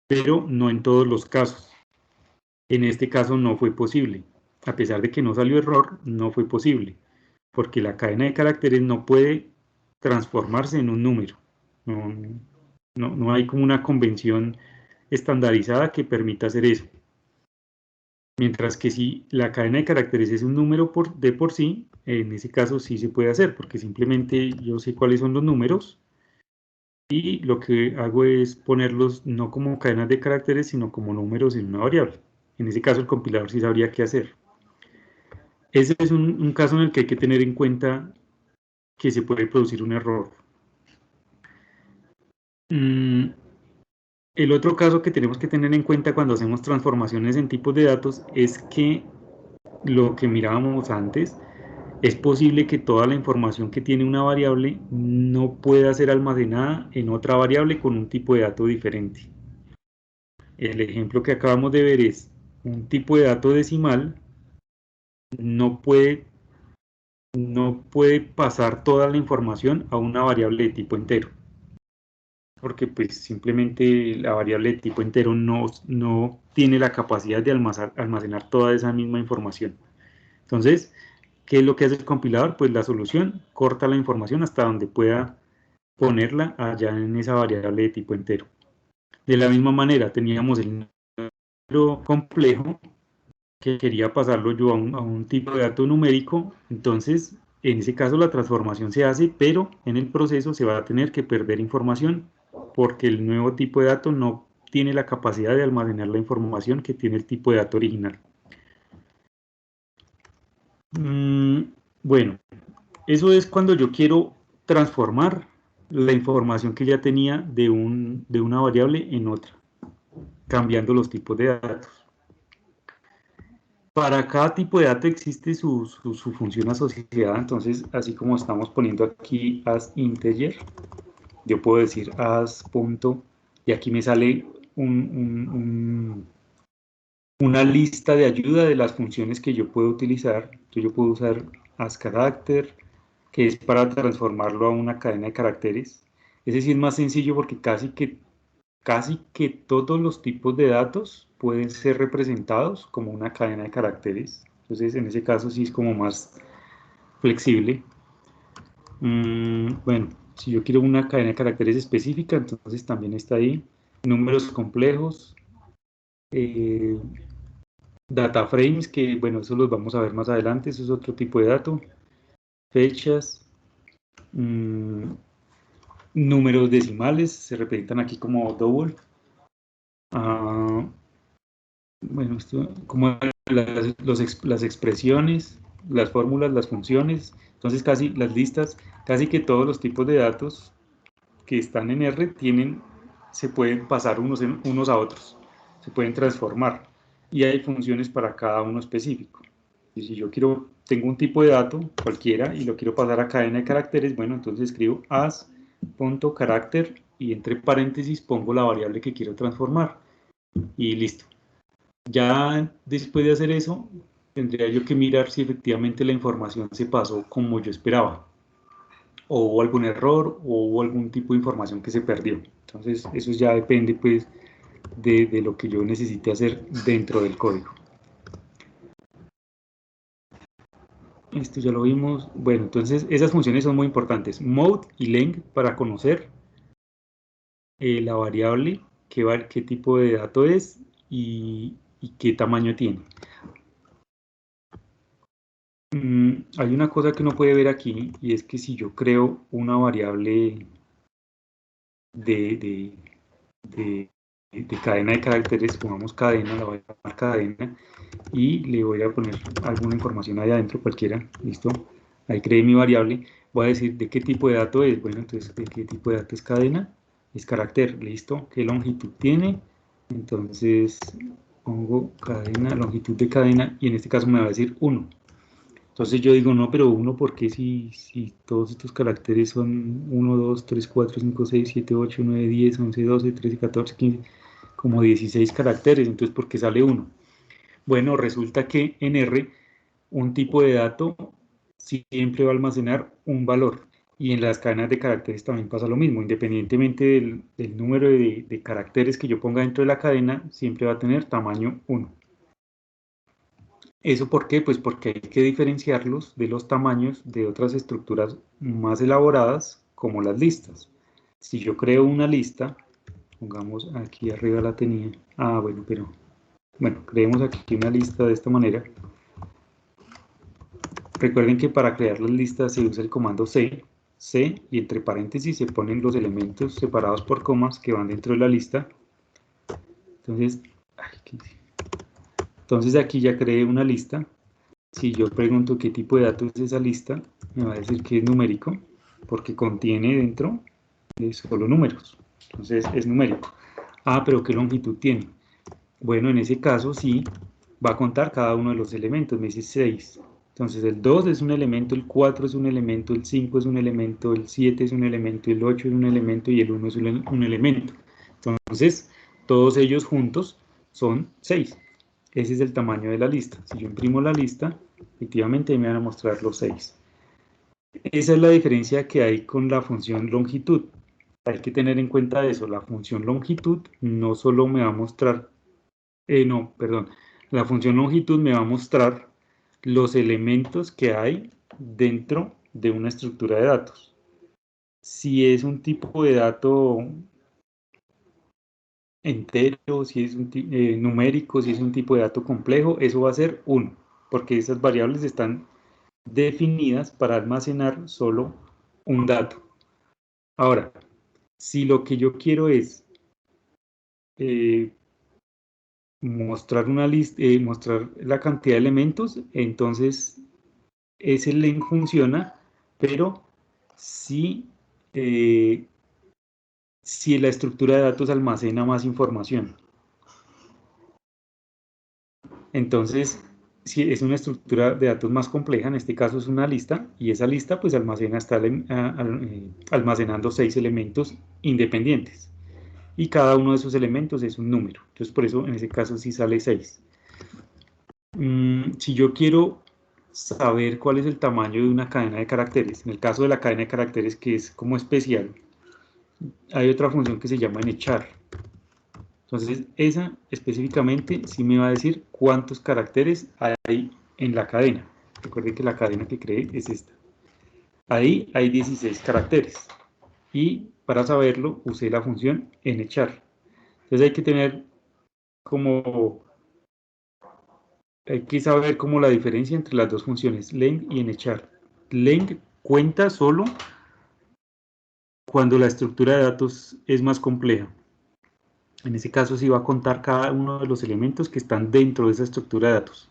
pero no en todos los casos. En este caso no fue posible. A pesar de que no salió error, no fue posible, porque la cadena de caracteres no puede transformarse en un número. No hay como una convención estandarizada que permita hacer eso. Mientras que si la cadena de caracteres es un número de por sí, en ese caso sí se puede hacer, porque simplemente yo sé cuáles son los números y lo que hago es ponerlos no como cadenas de caracteres, sino como números en una variable. En ese caso el compilador sí sabría qué hacer. Ese es un caso en el que hay que tener en cuenta que se puede producir un error. El otro caso que tenemos que tener en cuenta cuando hacemos transformaciones en tipos de datos es que lo que mirábamos antes, es posible que toda la información que tiene una variable no pueda ser almacenada en otra variable con un tipo de dato diferente. El ejemplo que acabamos de ver es un tipo de dato decimal no puede pasar toda la información a una variable de tipo entero, porque pues simplemente la variable de tipo entero no tiene la capacidad de almacenar toda esa misma información. Entonces, ¿qué es lo que hace el compilador? Pues la solución corta la información hasta donde pueda ponerla allá en esa variable de tipo entero. De la misma manera, teníamos el número complejo que quería pasarlo yo a un tipo de dato numérico, entonces en ese caso la transformación se hace, pero en el proceso se va a tener que perder información porque el nuevo tipo de dato no tiene la capacidad de almacenar la información que tiene el tipo de dato original. Bueno, eso es cuando yo quiero transformar la información que ya tenía de una variable en otra. cambiando los tipos de datos. Para cada tipo de dato existe su función asociada, entonces así como estamos poniendo aquí as integer, yo puedo decir as punto, y aquí me sale una lista de ayuda de las funciones que yo puedo utilizar. Entonces yo puedo usar asCharacter, que es para transformarlo a una cadena de caracteres. Ese sí es más sencillo porque casi que todos los tipos de datos pueden ser representados como una cadena de caracteres. Entonces, en ese caso sí es como más flexible. Bueno, si yo quiero una cadena de caracteres específica, entonces también está ahí. Números complejos, eh, data frames, que bueno, eso los vamos a ver más adelante, eso es otro tipo de dato. Fechas, números decimales, se representan aquí como double. Bueno, esto, como las expresiones, las fórmulas, las funciones, entonces casi las listas, casi que todos los tipos de datos que están en R se pueden pasar unos a otros, se pueden transformar y hay funciones para cada uno específico. Y si yo tengo un tipo de dato cualquiera y lo quiero pasar a cadena de caracteres, bueno, entonces escribo as.character y entre paréntesis pongo la variable que quiero transformar y listo. Ya después de hacer eso, tendría yo que mirar si efectivamente la información se pasó como yo esperaba, o hubo algún error, o hubo algún tipo de información que se perdió. Entonces, eso ya depende, pues, de lo que yo necesite hacer dentro del código. Esto ya lo vimos. Bueno, entonces, esas funciones son muy importantes. Mode y length para conocer la variable, qué tipo de dato es y qué tamaño tiene. Hay una cosa que uno puede ver aquí y es que si yo creo una variable de, de, de cadena de caracteres, pongamos cadena, la voy a llamar cadena y le voy a poner alguna información ahí adentro, cualquiera, listo, ahí creé mi variable, voy a decir de qué tipo de dato es, bueno, entonces de qué tipo de dato es cadena, es carácter, listo, qué longitud tiene, entonces pongo cadena, longitud de cadena y en este caso me va a decir 1. Entonces yo digo, no, pero 1, ¿por qué si todos estos caracteres son 1, 2, 3, 4, 5, 6, 7, 8, 9, 10, 11, 12, 13, 14, 15, como 16 caracteres? Entonces, ¿por qué sale 1? Bueno, resulta que en R un tipo de dato siempre va a almacenar un valor. Y en las cadenas de caracteres también pasa lo mismo. Independientemente del número de caracteres que yo ponga dentro de la cadena, siempre va a tener tamaño 1. ¿Eso por qué? Pues porque hay que diferenciarlos de los tamaños de otras estructuras más elaboradas como las listas. Si yo creo una lista, pongamos aquí arriba la tenía, bueno, creemos aquí una lista de esta manera. Recuerden que para crear las listas se usa el comando C y entre paréntesis se ponen los elementos separados por comas que van dentro de la lista. Entonces aquí ya creé una lista. Si yo pregunto qué tipo de datos es esa lista, me va a decir que es numérico, porque contiene dentro solo números. Entonces es numérico. Ah, pero ¿qué longitud tiene? Bueno, en ese caso sí va a contar cada uno de los elementos. Me dice 6. Entonces el 2 es un elemento, el 4 es un elemento, el 5 es un elemento, el 7 es un elemento, el 8 es un elemento y el 1 es un elemento. Entonces, todos ellos juntos son 6. Ese es el tamaño de la lista. Si yo imprimo la lista, efectivamente me van a mostrar los 6. Esa es la diferencia que hay con la función longitud. Hay que tener en cuenta eso. La función longitud no solo me va a mostrar, la función longitud me va a mostrar los elementos que hay dentro de una estructura de datos. Si es un tipo de dato entero, si es numérico, si es un tipo de dato complejo, eso va a ser 1, porque esas variables están definidas para almacenar solo un dato. Ahora, si lo que yo quiero es mostrar una lista, mostrar la cantidad de elementos, entonces ese len funciona, pero si, si la estructura de datos almacena más información. Entonces, si es una estructura de datos más compleja, en este caso es una lista, y esa lista pues almacenando 6 elementos independientes. Y cada uno de esos elementos es un número. Entonces, por eso en ese caso sí sale 6. Si yo quiero saber cuál es el tamaño de una cadena de caracteres, en el caso de la cadena de caracteres que es como especial, hay otra función que se llama enechar. Entonces, esa específicamente sí me va a decir cuántos caracteres hay en la cadena. Recuerden que la cadena que creé es esta. Ahí hay 16 caracteres. Y para saberlo, usé la función enechar. Entonces hay que tener como... Hay que saber como la diferencia entre las dos funciones, len y enechar. Len cuenta solo cuando la estructura de datos es más compleja. En ese caso sí va a contar cada uno de los elementos que están dentro de esa estructura de datos.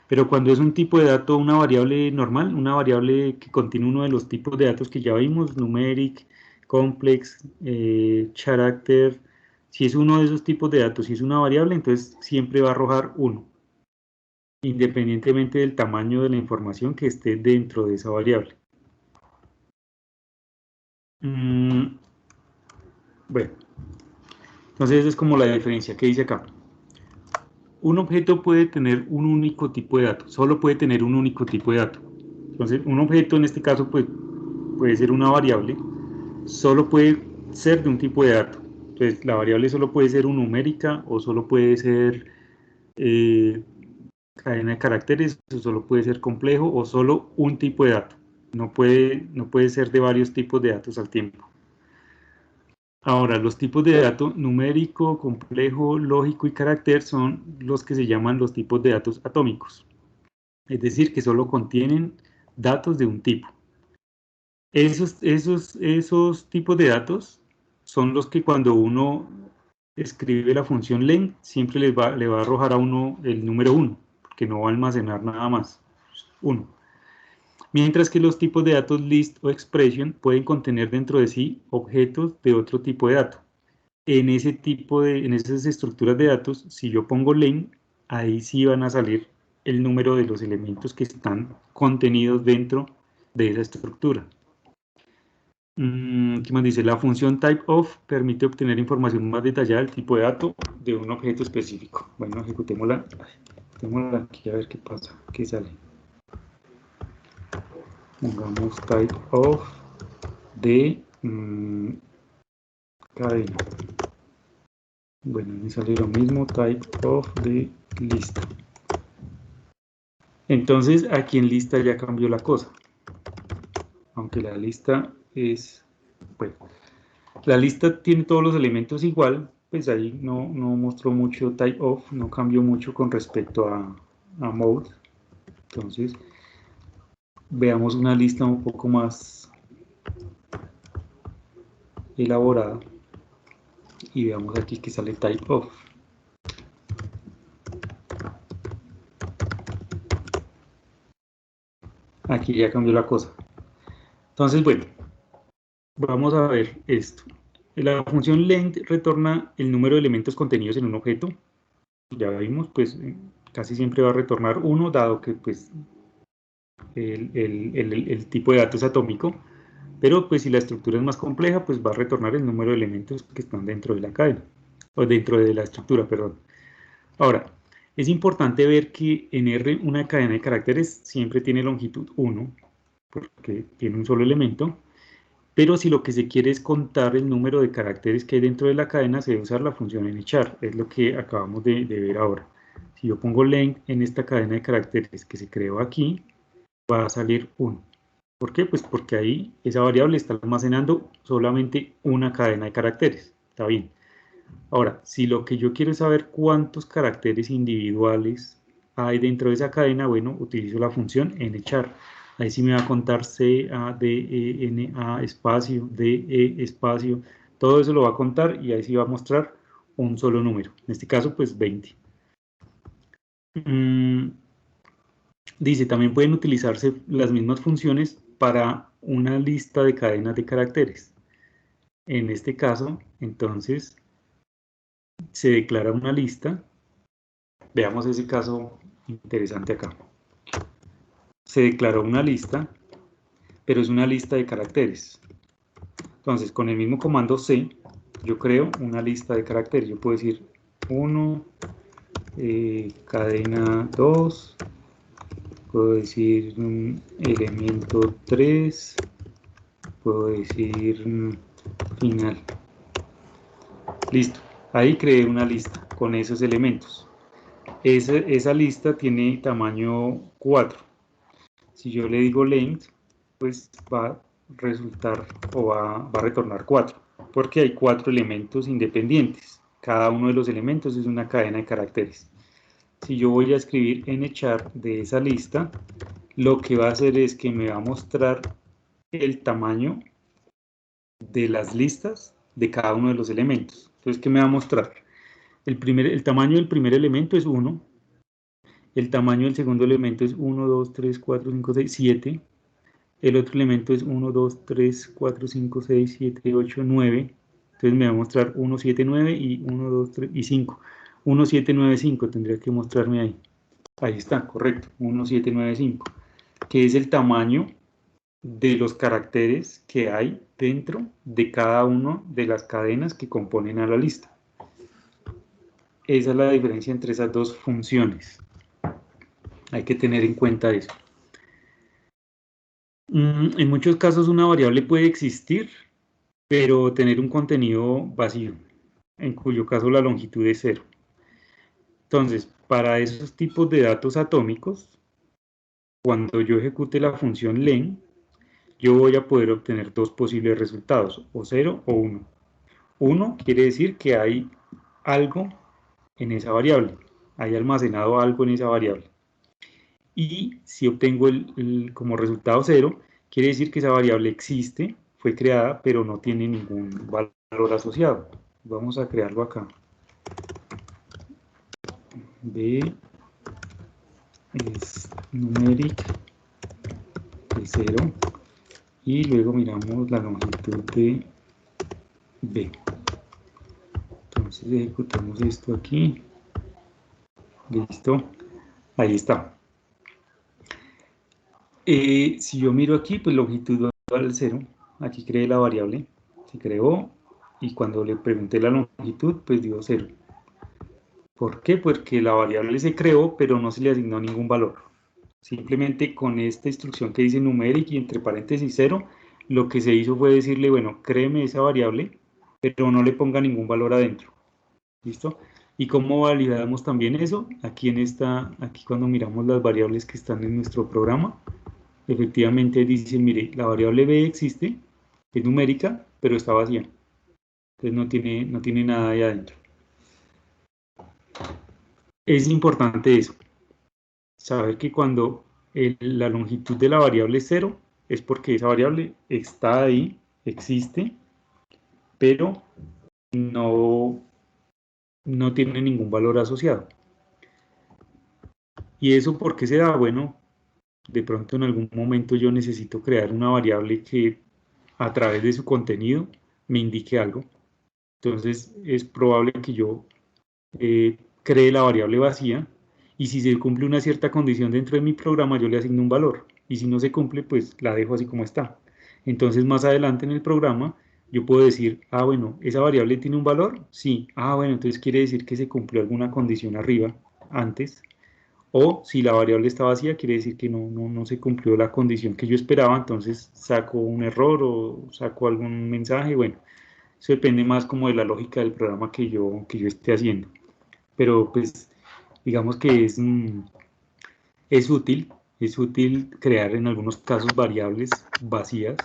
Pero cuando es un tipo de dato, una variable normal, una variable que contiene uno de los tipos de datos que ya vimos, numeric, complex, character, si es uno de esos tipos de datos, si es una variable, entonces siempre va a arrojar 1, independientemente del tamaño de la información que esté dentro de esa variable. Bueno, entonces esa es como la diferencia que dice acá. Un objeto puede tener un único tipo de dato, solo puede tener un único tipo de dato. Entonces, un objeto en este caso pues, puede ser una variable, solo puede ser de un tipo de dato. Entonces, la variable solo puede ser un numérica o solo puede ser cadena de caracteres, o solo puede ser complejo o solo un tipo de dato. No puede ser de varios tipos de datos al tiempo. Ahora, los tipos de datos numérico, complejo, lógico y carácter son los que se llaman los tipos de datos atómicos. Es decir, que solo contienen datos de un tipo. Esos tipos de datos son los que cuando uno escribe la función len, siempre le va a arrojar a uno el número 1, porque no va a almacenar nada más, 1. Mientras que los tipos de datos list o expression pueden contener dentro de sí objetos de otro tipo de dato. En esas estructuras de datos, si yo pongo len, ahí sí van a salir el número de los elementos que están contenidos dentro de esa estructura. ¿Qué más dice? La función typeOf permite obtener información más detallada del tipo de dato de un objeto específico. Bueno, ejecutémosla aquí a ver qué pasa, qué sale. Pongamos typeOf de cadena. Bueno, me sale lo mismo, typeOf de lista. Entonces aquí en lista ya cambió la cosa. Aunque la lista es... Bueno, la lista tiene todos los elementos igual, pues ahí no mostró mucho typeOf, no cambió mucho con respecto a mode. Entonces, veamos una lista un poco más elaborada y veamos aquí que sale typeOf. Aquí ya cambió la cosa. Entonces, bueno, vamos a ver esto. La función length retorna el número de elementos contenidos en un objeto. Ya vimos, pues casi siempre va a retornar 1, dado que pues el tipo de datos atómico, pero pues si la estructura es más compleja, pues va a retornar el número de elementos que están dentro de la cadena, o dentro de la estructura, perdón. Ahora, es importante ver que en R una cadena de caracteres siempre tiene longitud 1, porque tiene un solo elemento, pero si lo que se quiere es contar el número de caracteres que hay dentro de la cadena, se debe usar la función enechar, es lo que acabamos de ver ahora. Si yo pongo length en esta cadena de caracteres que se creó aquí, va a salir 1. ¿Por qué? Pues porque ahí esa variable está almacenando solamente una cadena de caracteres. Está bien. Ahora, si lo que yo quiero es saber cuántos caracteres individuales hay dentro de esa cadena, bueno, utilizo la función enechar. Ahí sí me va a contar C, A, D, E, N, A, espacio, D, E, espacio. Todo eso lo va a contar y ahí sí va a mostrar un solo número. En este caso, pues 20. Dice, también pueden utilizarse las mismas funciones para una lista de cadenas de caracteres. En este caso, entonces, se declara una lista. Veamos ese caso interesante acá. Se declaró una lista, pero es una lista de caracteres. Entonces, con el mismo comando C, yo creo una lista de caracteres. Yo puedo decir 1, cadena 2, puedo decir elemento 3, puedo decir final. Listo. Ahí creé una lista con esos elementos. Esa lista tiene tamaño 4. Si yo le digo length, pues va a resultar o va a retornar 4, porque hay 4 elementos independientes. Cada uno de los elementos es una cadena de caracteres. Si yo voy a escribir nchar de esa lista, lo que va a hacer es que me va a mostrar el tamaño de las listas de cada uno de los elementos. Entonces, ¿qué me va a mostrar? El tamaño del primer elemento es 1, el tamaño del segundo elemento es 1, 2, 3, 4, 5, 6, 7, el otro elemento es 1, 2, 3, 4, 5, 6, 7, 8, 9, entonces me va a mostrar 1, 7, 9 y 1, 2, 3 y 5, 1, 7, 9, 5 tendría que mostrarme ahí. Ahí está, correcto, 1795, que es el tamaño de los caracteres que hay dentro de cada una de las cadenas que componen a la lista. Esa es la diferencia entre esas dos funciones. Hay que tener en cuenta eso. En muchos casos una variable puede existir, pero tener un contenido vacío, en cuyo caso la longitud es 0. Entonces, para esos tipos de datos atómicos, cuando yo ejecute la función len, yo voy a poder obtener dos posibles resultados, o 0 o 1. 1 quiere decir que hay algo en esa variable, hay almacenado algo en esa variable. Y si obtengo como resultado 0, quiere decir que esa variable existe, fue creada, pero no tiene ningún valor asociado. Vamos a crearlo acá. B es numeric de 0 y luego miramos la longitud de B. Entonces ejecutamos esto aquí. Listo. Ahí está. Si yo miro aquí, pues longitud va al 0. Aquí creé la variable. Se creó y cuando le pregunté la longitud, pues dio 0. ¿Por qué? Porque la variable se creó, pero no se le asignó ningún valor. Simplemente con esta instrucción que dice numeric y entre paréntesis 0, lo que se hizo fue decirle, bueno, créeme esa variable, pero no le ponga ningún valor adentro. ¿Listo? ¿Y cómo validamos también eso? Aquí cuando miramos las variables que están en nuestro programa, efectivamente dice, mire, la variable b existe, es numérica, pero está vacía. Entonces no tiene nada ahí adentro. Es importante eso, saber que cuando la longitud de la variable es 0, es porque esa variable está ahí, existe, pero no tiene ningún valor asociado. ¿Y eso por qué se da? Bueno, de pronto en algún momento yo necesito crear una variable que a través de su contenido me indique algo. Entonces es probable que yo cree la variable vacía y si se cumple una cierta condición dentro de mi programa yo le asigno un valor y si no se cumple pues la dejo así como está. Entonces más adelante en el programa yo puedo decir, ah bueno, ¿esa variable tiene un valor? Sí. Ah bueno, entonces quiere decir que se cumplió alguna condición arriba antes, o si la variable está vacía quiere decir que no se cumplió la condición que yo esperaba, entonces saco un error o saco algún mensaje. Bueno, eso depende más como de la lógica del programa que yo esté haciendo. Pero pues digamos que es útil crear en algunos casos variables vacías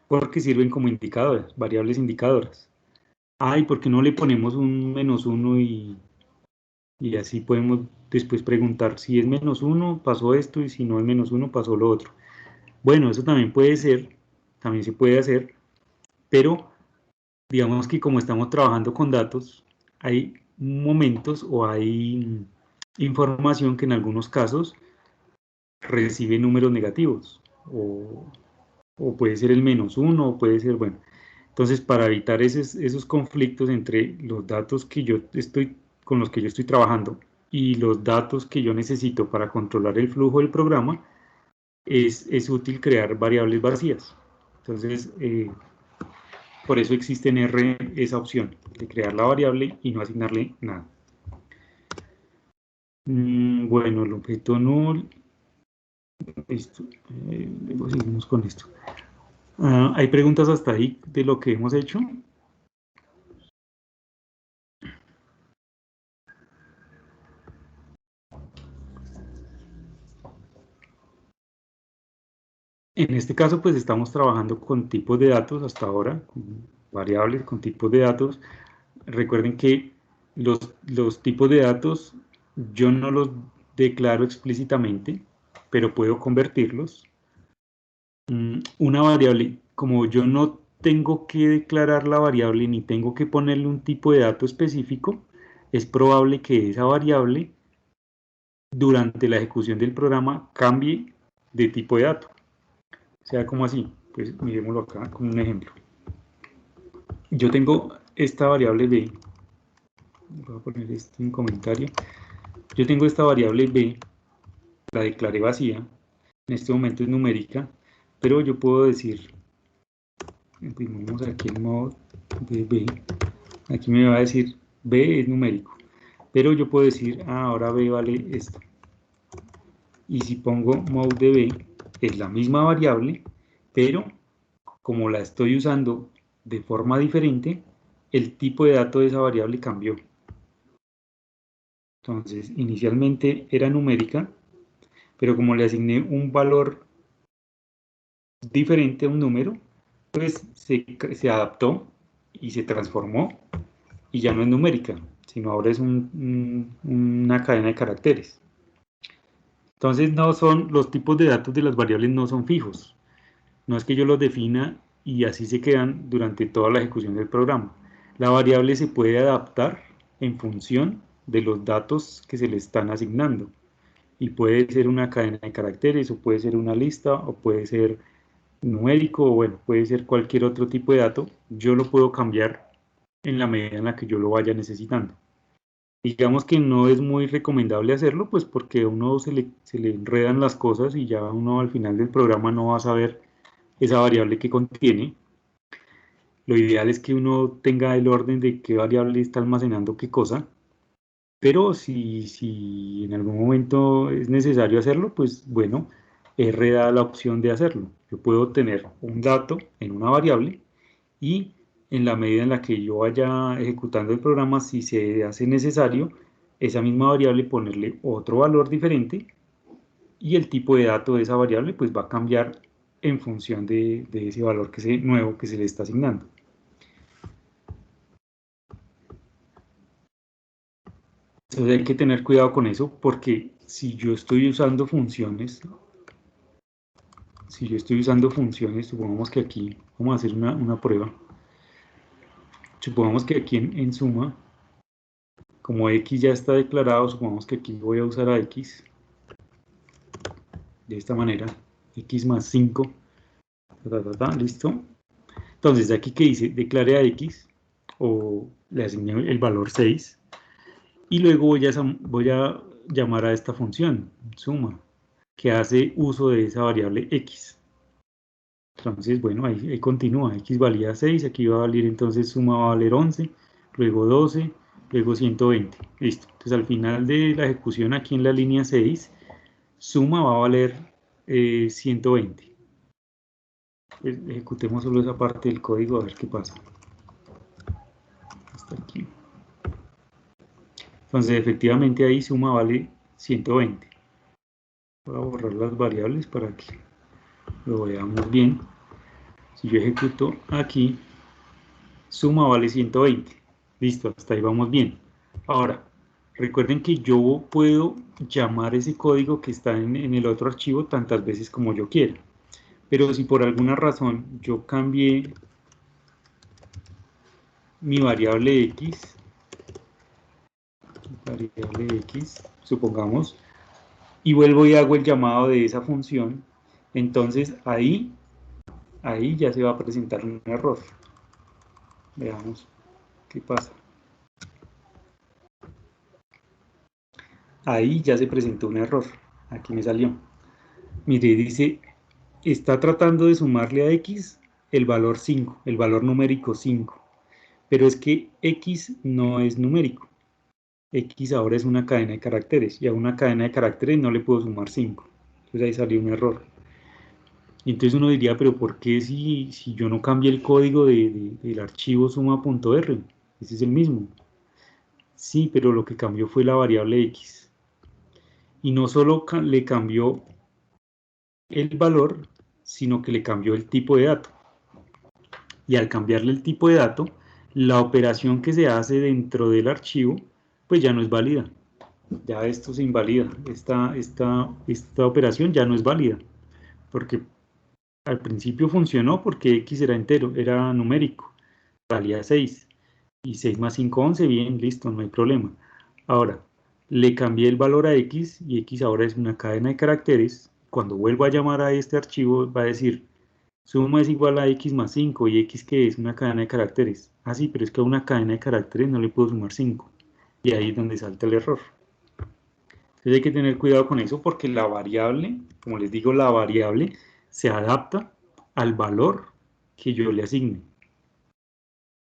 porque sirven como indicadores, variables indicadoras. Ay, ¿por qué no le ponemos un -1 y así podemos después preguntar si es -1 pasó esto y si no es -1 pasó lo otro? Bueno, eso también puede ser, también se puede hacer, pero digamos que como estamos trabajando con datos, hay momentos o hay información que en algunos casos recibe números negativos o puede ser el -1 o puede ser, bueno. Entonces, para evitar esos conflictos entre los datos que con los que yo estoy trabajando y los datos que yo necesito para controlar el flujo del programa, es útil crear variables vacías. Entonces, por eso existe en R esa opción de crear la variable y no asignarle nada. Bueno, el objeto null. Listo. Luego seguimos con esto. ¿Hay preguntas hasta ahí de lo que hemos hecho? En este caso, pues estamos trabajando con tipos de datos hasta ahora, con variables, con tipos de datos. Recuerden que los tipos de datos yo no los declaro explícitamente, pero puedo convertirlos. Una variable, como yo no tengo que declarar la variable ni tengo que ponerle un tipo de dato específico, es probable que esa variable durante la ejecución del programa cambie de tipo de dato. O sea, como así, pues miremoslo acá con un ejemplo. Yo tengo esta variable b, voy a poner esto en comentario. Yo tengo esta variable b, la declaré vacía, en este momento es numérica, pero yo puedo decir, imprimimos aquí el modo de b, aquí me va a decir b es numérico, pero yo puedo decir, ahora b vale esto. Y si pongo mode de b, es la misma variable, pero como la estoy usando de forma diferente, el tipo de dato de esa variable cambió. Entonces, inicialmente era numérica, pero como le asigné un valor diferente a un número, pues se adaptó y se transformó y ya no es numérica, sino ahora es una cadena de caracteres. Entonces, no son los tipos de datos de las variables no son fijos. No es que yo los defina y así se quedan durante toda la ejecución del programa. La variable se puede adaptar en función de los datos que se le están asignando. Y puede ser una cadena de caracteres, o puede ser una lista, o puede ser numérico, o bueno, puede ser cualquier otro tipo de dato. Yo lo puedo cambiar en la medida en la que yo lo vaya necesitando. Digamos que no es muy recomendable hacerlo, pues porque a uno se le enredan las cosas y ya uno al final del programa no va a saber esa variable que contiene. Lo ideal es que uno tenga el orden de qué variable está almacenando qué cosa, pero si en algún momento es necesario hacerlo, pues bueno, R da la opción de hacerlo. Yo puedo tener un dato en una variable y en la medida en la que yo vaya ejecutando el programa, si se hace necesario, esa misma variable ponerle otro valor diferente y el tipo de dato de esa variable pues va a cambiar en función de ese valor nuevo que se le está asignando. Entonces hay que tener cuidado con eso porque si yo estoy usando funciones, supongamos que aquí, vamos a hacer una prueba, supongamos que aquí en suma, como x ya está declarado, supongamos que aquí voy a usar a x, de esta manera, x más 5, listo. Entonces aquí que dice, declare a x, o le asigné el valor 6, y luego voy a llamar a esta función, suma, que hace uso de esa variable x. Entonces, bueno, ahí continúa, x valía 6, aquí va a valer entonces suma va a valer 11, luego 12, luego 120. Listo. Entonces al final de la ejecución aquí en la línea 6, suma va a valer 120. Pues ejecutemos solo esa parte del código a ver qué pasa. Hasta aquí. Entonces efectivamente ahí suma vale 120. Voy a borrar las variables para que lo veamos bien. Si yo ejecuto aquí, suma vale 120. Listo, hasta ahí vamos bien. Ahora, recuerden que yo puedo llamar ese código que está en el otro archivo tantas veces como yo quiera. Pero si por alguna razón yo cambié mi variable x, supongamos, y vuelvo y hago el llamado de esa función, entonces ahí ya se va a presentar un error. Veamos qué pasa. ahí ya se presentó un error. Aquí me salió. Mire, dice, está tratando de sumarle a X el valor 5, el valor numérico 5. Pero es que X no es numérico. X ahora es una cadena de caracteres, y a una cadena de caracteres no le puedo sumar 5. Entonces ahí salió un error. Y entonces uno diría, pero ¿por qué si yo no cambié el código del archivo suma.r? Ese es el mismo. Sí, pero lo que cambió fue la variable X. Y no solo le cambió el valor, sino que le cambió el tipo de dato. Y al cambiarle el tipo de dato, la operación que se hace dentro del archivo, pues ya no es válida. Ya esto se invalida. Esta operación ya no es válida. Porque al principio funcionó porque X era entero, era numérico. Valía 6. Y 6 más 5, 11. Bien, listo, no hay problema. Ahora, le cambié el valor a X y X ahora es una cadena de caracteres. Cuando vuelvo a llamar a este archivo, va a decir suma es igual a X más 5 y X que es una cadena de caracteres. Ah, sí, pero es que a una cadena de caracteres no le puedo sumar 5. Y ahí es donde salta el error. Entonces hay que tener cuidado con eso porque la variable, como les digo, la variable se adapta al valor que yo le asigne.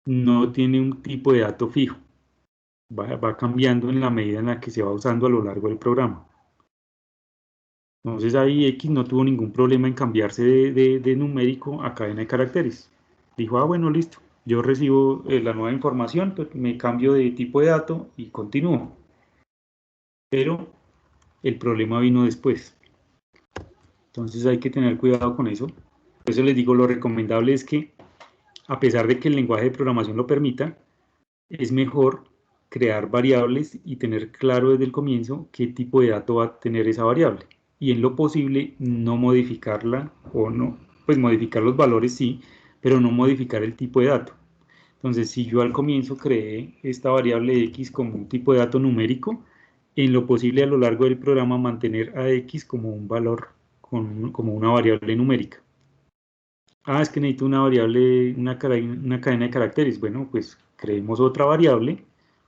No tiene un tipo de dato fijo. Va cambiando en la medida en la que se va usando a lo largo del programa. Entonces ahí X no tuvo ningún problema en cambiarse de numérico a cadena de caracteres. Dijo, ah, bueno, listo. Yo recibo la nueva información, pues me cambio de tipo de dato y continúo. Pero el problema vino después. Entonces hay que tener cuidado con eso. Por eso les digo, lo recomendable es que, a pesar de que el lenguaje de programación lo permita, es mejor crear variables y tener claro desde el comienzo qué tipo de dato va a tener esa variable. Y en lo posible no modificarla o no, pues modificar los valores sí, pero no modificar el tipo de dato. Entonces, si yo al comienzo creé esta variable X como un tipo de dato numérico, en lo posible a lo largo del programa mantener a X como un valor, como una variable numérica. Ah, es que necesito una variable, una cadena de caracteres. Bueno, pues creemos otra variable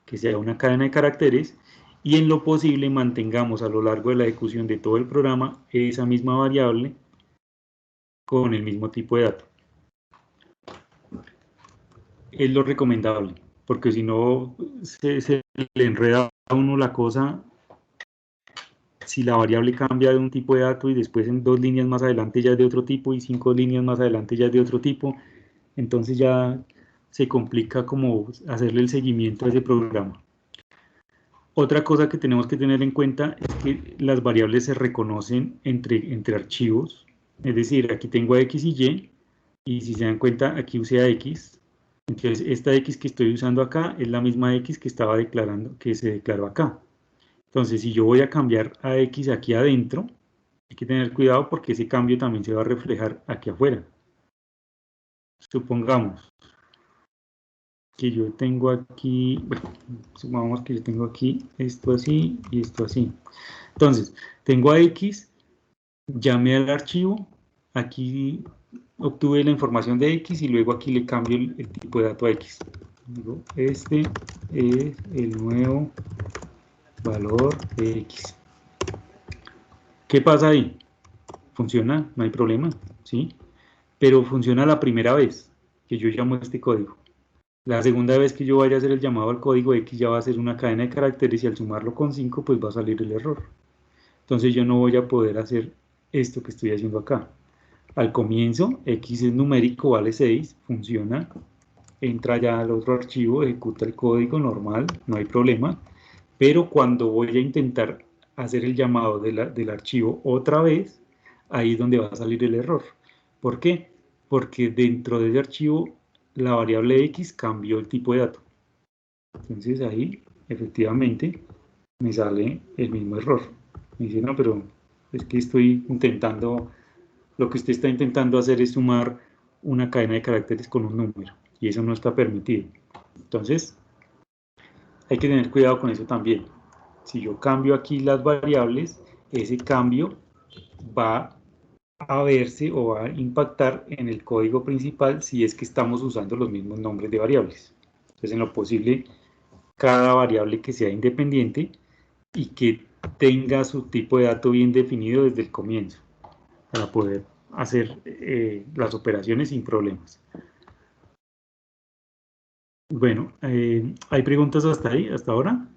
que sea una cadena de caracteres y en lo posible mantengamos a lo largo de la ejecución de todo el programa esa misma variable con el mismo tipo de dato. Es lo recomendable, porque si no se le enreda a uno la cosa. Si la variable cambia de un tipo de dato y después en 2 líneas más adelante ya es de otro tipo y 5 líneas más adelante ya es de otro tipo, entonces ya se complica como hacerle el seguimiento a ese programa. Otra cosa que tenemos que tener en cuenta es que las variables se reconocen entre archivos, es decir, aquí tengo a X y Y si se dan cuenta aquí usé a X, entonces esta X que estoy usando acá es la misma X que estaba declarando, que se declaró acá. Entonces si yo voy a cambiar a X aquí adentro, hay que tener cuidado porque ese cambio también se va a reflejar aquí afuera. Supongamos que yo tengo aquí, bueno, supongamos que yo tengo aquí esto así y esto así. Entonces, tengo a X, llamé al archivo, aquí obtuve la información de X y luego aquí le cambio el tipo de dato a X. Digo, este es el nuevo valor de X. ¿Qué pasa ahí? Funciona, no hay problema, ¿sí? Pero funciona la primera vez que yo llamo este código. La segunda vez que yo vaya a hacer el llamado al código X ya va a ser una cadena de caracteres y al sumarlo con 5 pues va a salir el error. Entonces yo no voy a poder hacer esto que estoy haciendo acá. Al comienzo X es numérico, vale 6, funciona, entra ya al otro archivo, ejecuta el código normal, no hay problema, pero cuando voy a intentar hacer el llamado del archivo otra vez, ahí es donde va a salir el error. ¿Por qué? Porque dentro de ese archivo la variable X cambió el tipo de dato. Entonces ahí efectivamente me sale el mismo error. Me dice, no, pero es que estoy intentando, lo que usted está intentando hacer es sumar una cadena de caracteres con un número y eso no está permitido. Entonces hay que tener cuidado con eso también. Si yo cambio aquí las variables, ese cambio va a verse o va a impactar en el código principal si es que estamos usando los mismos nombres de variables. Entonces, en lo posible, cada variable que sea independiente y que tenga su tipo de dato bien definido desde el comienzo, para poder hacer las operaciones sin problemas. Bueno, ¿hay preguntas hasta ahí, hasta ahora?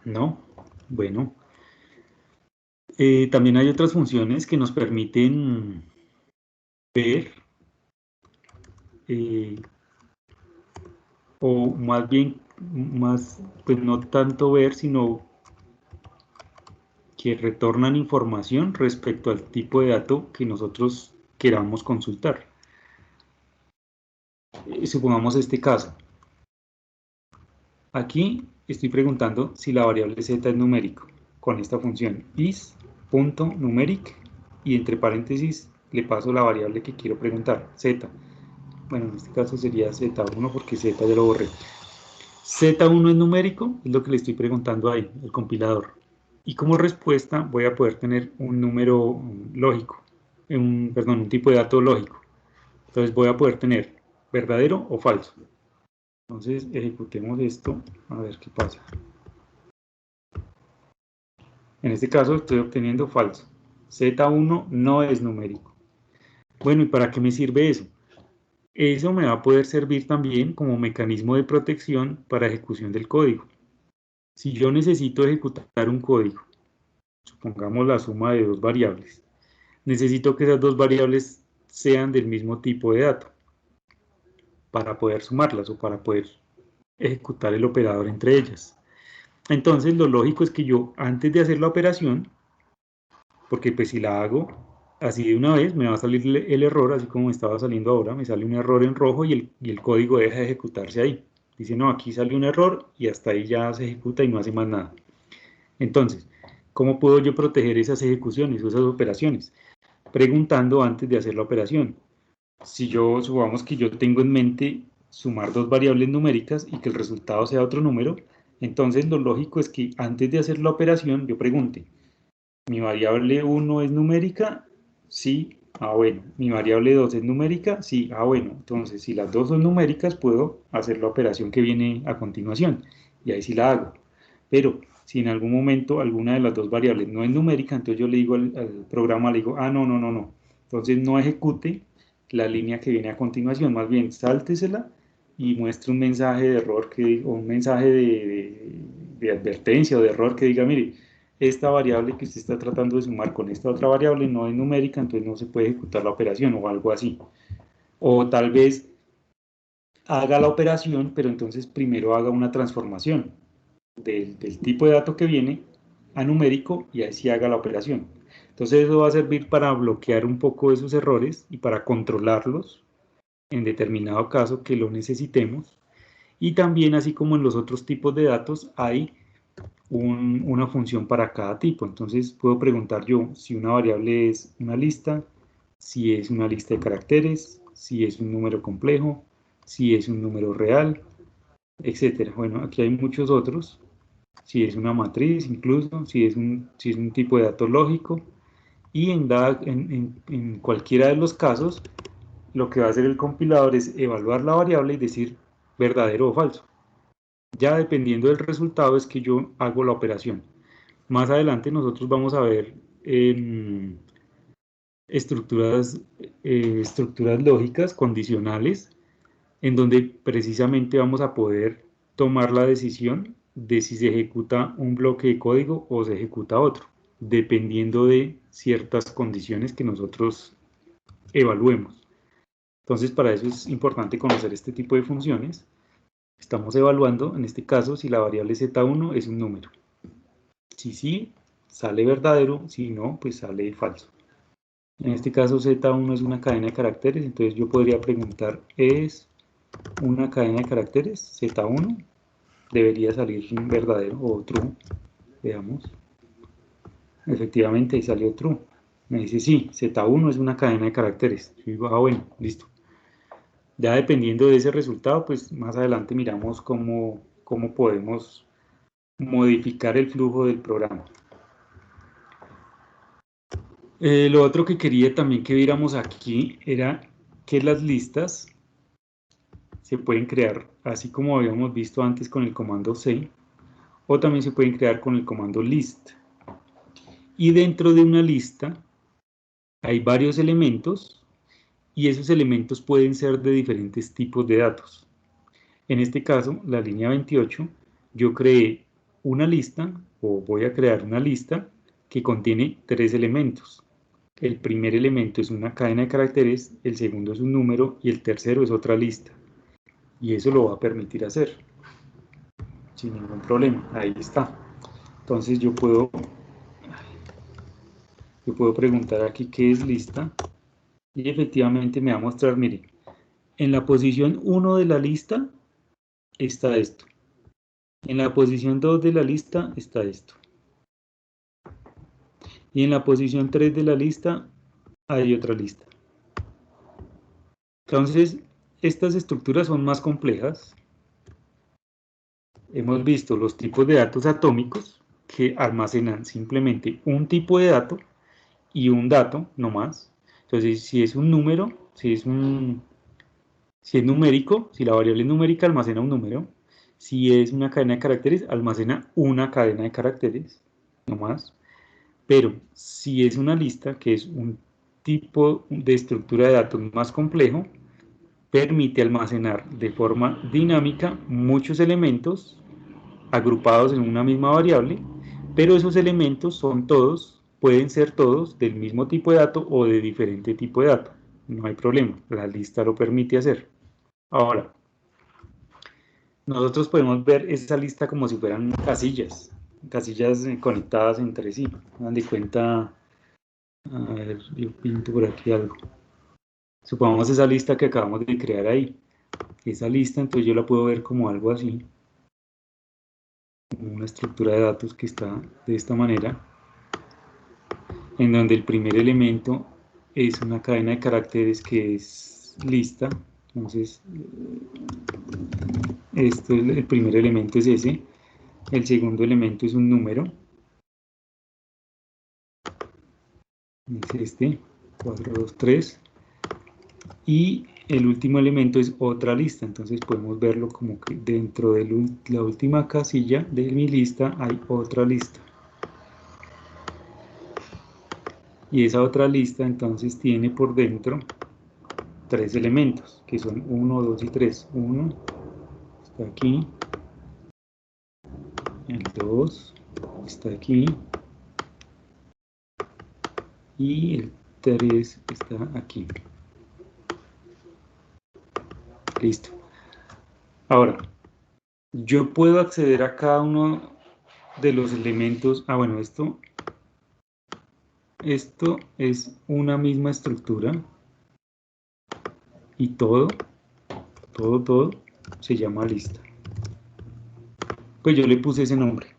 No. Bueno, también hay otras funciones que nos permiten ver, eh, o más bien, pues no tanto ver, sino que retornan información respecto al tipo de dato que nosotros queramos consultar. Supongamos este caso. Aquí estoy preguntando si la variable z es numérico, con esta función is.numeric, y entre paréntesis le paso la variable que quiero preguntar, z. Bueno, en este caso sería z1 porque z ya lo borré. Z1 es numérico, es lo que le estoy preguntando ahí, el compilador. Y como respuesta voy a poder tener un número lógico, un tipo de dato lógico. Entonces voy a poder tener verdadero o falso. Entonces ejecutemos esto, a ver qué pasa. En este caso estoy obteniendo falso. Z1 no es numérico. Bueno, ¿y para qué me sirve eso? Eso me va a poder servir también como mecanismo de protección para ejecución del código. Si yo necesito ejecutar un código, supongamos la suma de dos variables, necesito que esas dos variables sean del mismo tipo de dato para poder sumarlas o para poder ejecutar el operador entre ellas. Entonces lo lógico es que yo antes de hacer la operación, porque pues si la hago así de una vez me va a salir el error, así como me estaba saliendo ahora, me sale un error en rojo y el código deja de ejecutarse ahí. Dice, no, aquí sale un error y hasta ahí ya se ejecuta y no hace más nada. Entonces, ¿cómo puedo yo proteger esas ejecuciones o esas operaciones? Preguntando antes de hacer la operación. Si yo, supongamos que yo tengo en mente sumar dos variables numéricas y que el resultado sea otro número, entonces lo lógico es que antes de hacer la operación yo pregunte, ¿mi variable 1 es numérica? Sí. Ah, bueno. ¿Mi variable 2 es numérica? Sí. Ah, bueno. Entonces, si las dos son numéricas, puedo hacer la operación que viene a continuación. Y ahí sí la hago. Pero si en algún momento alguna de las dos variables no es numérica, entonces yo le digo al programa, le digo, ah, no, no, no, no. Entonces no ejecute la línea que viene a continuación, más bien sáltesela y muestre un mensaje de error o un mensaje de advertencia o de error que diga, mire, esta variable que usted está tratando de sumar con esta otra variable no es numérica, entonces no se puede ejecutar la operación o algo así. O tal vez haga la operación, pero entonces primero haga una transformación del tipo de dato que viene a numérico y ahí sí haga la operación. Entonces eso va a servir para bloquear un poco esos errores y para controlarlos en determinado caso que lo necesitemos. Y también, así como en los otros tipos de datos, hay una función para cada tipo. Entonces puedo preguntar yo si una variable es una lista, si es una lista de caracteres, si es un número complejo, si es un número real, etcétera. Bueno, aquí hay muchos otros, si es una matriz incluso, si es un tipo de dato lógico, y en cualquiera de los casos, lo que va a hacer el compilador es evaluar la variable y decir verdadero o falso. Ya dependiendo del resultado es que yo hago la operación. Más adelante nosotros vamos a ver estructuras, estructuras lógicas condicionales en donde precisamente vamos a poder tomar la decisión de si se ejecuta un bloque de código o se ejecuta otro, dependiendo de ciertas condiciones que nosotros evaluemos. Entonces, para eso es importante conocer este tipo de funciones. Estamos evaluando, en este caso, si la variable z1 es un número. Si sí, sale verdadero, si no, pues sale falso. En este caso z1 es una cadena de caracteres, entonces yo podría preguntar, ¿es una cadena de caracteres z1? Debería salir verdadero o true. Veamos. Efectivamente, ahí salió true. Me dice, sí, z1 es una cadena de caracteres. Yo digo, ah, bueno, listo. Ya dependiendo de ese resultado, pues más adelante miramos cómo podemos modificar el flujo del programa. Lo otro que quería también que viéramos aquí era que las listas se pueden crear así como habíamos visto antes con el comando C, o también se pueden crear con el comando list. Y dentro de una lista hay varios elementos y esos elementos pueden ser de diferentes tipos de datos. En este caso, la línea 28, yo creé una lista, o voy a crear una lista, que contiene 3 elementos. El primer elemento es una cadena de caracteres, el segundo es un número y el tercero es otra lista. Y eso lo va a permitir hacer sin ningún problema. Ahí está. Entonces yo puedo preguntar aquí qué es lista y efectivamente me va a mostrar, miren, en la posición 1 de la lista está esto. En la posición 2 de la lista está esto. Y en la posición 3 de la lista hay otra lista. Entonces, estas estructuras son más complejas. Hemos visto los tipos de datos atómicos que almacenan simplemente un tipo de dato y un dato, no más. Entonces, si es un número, si es numérico, si la variable es numérica, almacena un número. Si es una cadena de caracteres, almacena una cadena de caracteres, no más. Pero si es una lista, que es un tipo de estructura de datos más complejo, permite almacenar de forma dinámica muchos elementos agrupados en una misma variable, pero esos elementos son todos, pueden ser todos del mismo tipo de dato o de diferente tipo de dato. No hay problema, la lista lo permite hacer. Ahora, nosotros podemos ver esa lista como si fueran casillas conectadas entre sí. Dan de cuenta, a ver, yo pinto por aquí algo. Supongamos esa lista que acabamos de crear ahí. Esa lista, entonces yo la puedo ver como algo así, como una estructura de datos que está de esta manera, en donde el primer elemento es una cadena de caracteres que es lista. Entonces, el primer elemento es ese. El segundo elemento es un número. Es este, 4, 2, 3. Y el último elemento es otra lista. Entonces podemos verlo como que dentro de la última casilla de mi lista hay otra lista. Y esa otra lista entonces tiene por dentro 3 elementos, que son 1, 2 y 3. 1 está aquí, el 2 está aquí, y el 3 está aquí. Listo. Ahora, yo puedo acceder a cada uno de los elementos. Bueno, esto es una misma estructura y todo se llama lista. Pues yo le puse ese nombre.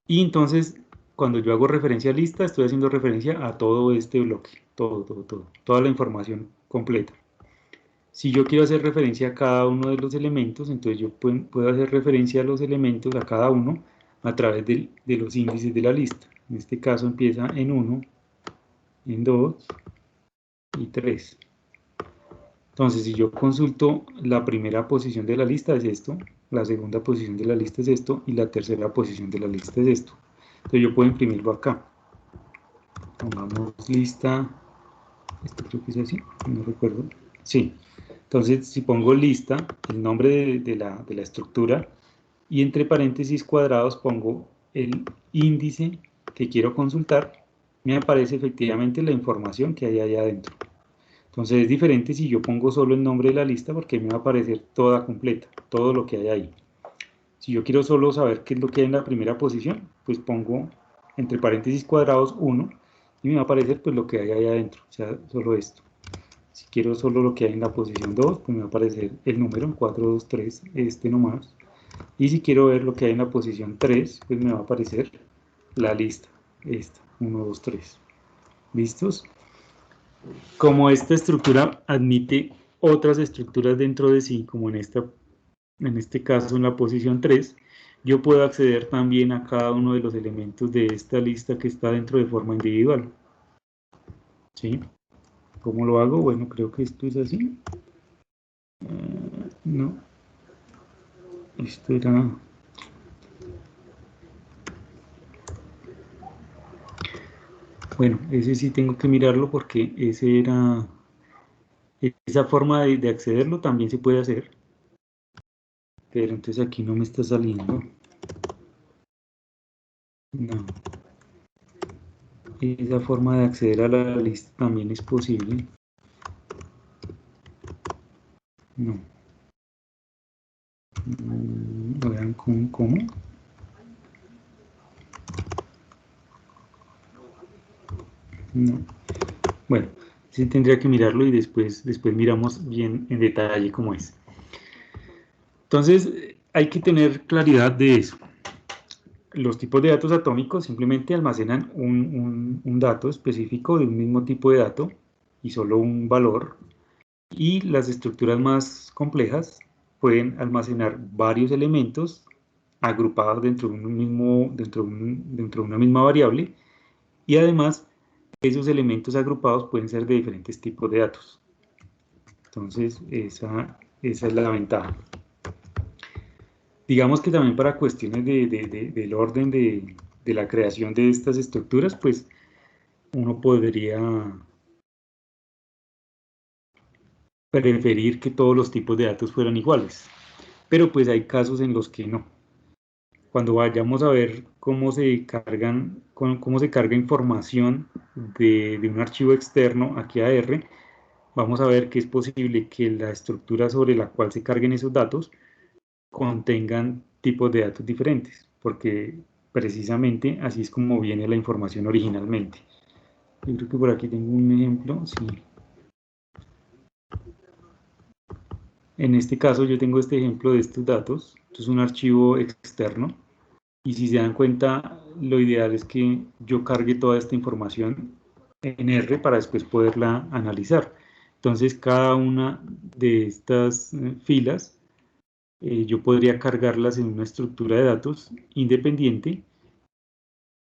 Y entonces, cuando yo hago referencia a lista, estoy haciendo referencia a todo este bloque, toda la información completa. Si yo quiero hacer referencia a cada uno de los elementos, entonces yo puedo hacer referencia a los elementos, a cada uno, a través de los índices de la lista. En este caso empieza en 1, en 2 y 3. Entonces, si yo consulto la primera posición de la lista es esto, la segunda posición de la lista es esto, y la tercera posición de la lista es esto. Entonces yo puedo imprimirlo acá. Pongamos lista, esto creo que es así, no recuerdo. Sí, entonces si pongo lista, el nombre de la estructura, y entre paréntesis cuadrados pongo el índice que quiero consultar, me aparece efectivamente la información que hay allá adentro. Entonces es diferente si yo pongo solo el nombre de la lista, porque me va a aparecer toda completa, todo lo que hay ahí. Si yo quiero solo saber qué es lo que hay en la primera posición, pues pongo entre paréntesis cuadrados 1 y me va a aparecer pues lo que hay ahí adentro, o sea, solo esto. Si quiero solo lo que hay en la posición 2, pues me va a aparecer el número 4, 2, 3, este nomás. Y si quiero ver lo que hay en la posición 3, pues me va a aparecer la lista, esta, 1, 2, 3. ¿Listos? Como esta estructura admite otras estructuras dentro de sí, como en este caso en la posición 3, yo puedo acceder también a cada uno de los elementos de esta lista que está dentro de forma individual. ¿Sí? ¿Cómo lo hago? Bueno, creo que esto es así. No. Esto era... Bueno, ese sí tengo que mirarlo porque ese era... Esa forma de accederlo también se puede hacer. Pero entonces aquí no me está saliendo. No. Esa forma de acceder a la lista también es posible. No. Vean cómo. No. Bueno, sí tendría que mirarlo y después miramos bien en detalle cómo es. Entonces, hay que tener claridad de eso. Los tipos de datos atómicos simplemente almacenan un dato específico de un mismo tipo de dato y solo un valor. Y las estructuras más complejas pueden almacenar varios elementos agrupados dentro de dentro de una misma variable, y además esos elementos agrupados pueden ser de diferentes tipos de datos. Entonces, esa es la ventaja. Digamos que también para cuestiones del orden de la creación de estas estructuras, pues uno podría preferir que todos los tipos de datos fueran iguales, pero pues hay casos en los que no. Cuando vayamos a ver cómo se carga información de un archivo externo aquí a R, vamos a ver que es posible que la estructura sobre la cual se carguen esos datos contengan tipos de datos diferentes, porque precisamente así es como viene la información originalmente. Yo creo que por aquí tengo un ejemplo, sí. En este caso yo tengo este ejemplo de estos datos, esto es un archivo externo, y si se dan cuenta, lo ideal es que yo cargue toda esta información en R para después poderla analizar. Entonces cada una de estas filas yo podría cargarlas en una estructura de datos independiente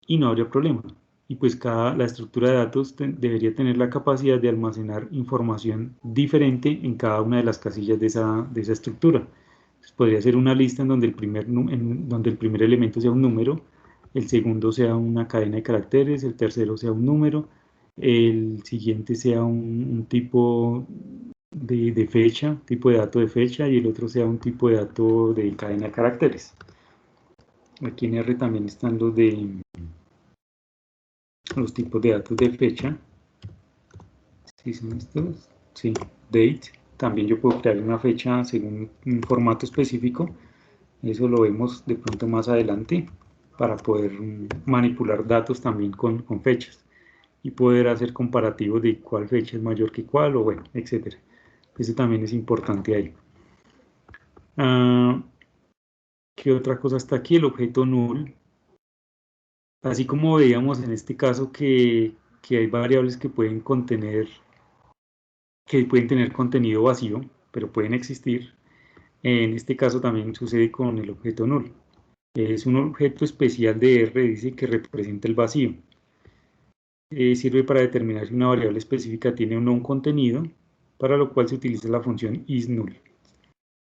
y no habría problema. Y pues la estructura de datos debería tener la capacidad de almacenar información diferente en cada una de las casillas de esa estructura. Entonces, podría ser una lista en donde donde el primer elemento sea un número, el segundo sea una cadena de caracteres, el tercero sea un número, el siguiente sea un tipo de fecha, tipo de dato de fecha, y el otro sea un tipo de dato de cadena de caracteres. Aquí en R también están los tipos de datos de fecha. ¿Sí son estos? Sí, date. También yo puedo crear una fecha según un formato específico. Eso lo vemos de pronto más adelante para poder manipular datos también con fechas y poder hacer comparativos de cuál fecha es mayor que cuál, o bueno, etcétera. Eso también es importante ahí. ¿Qué otra cosa está aquí? El objeto null. Así como veíamos en este caso que hay variables que pueden tener contenido vacío, pero pueden existir. En este caso también sucede con el objeto null. Es un objeto especial de R, dice, que representa el vacío. Sirve para determinar si una variable específica tiene o no un contenido, para lo cual se utiliza la función isNull.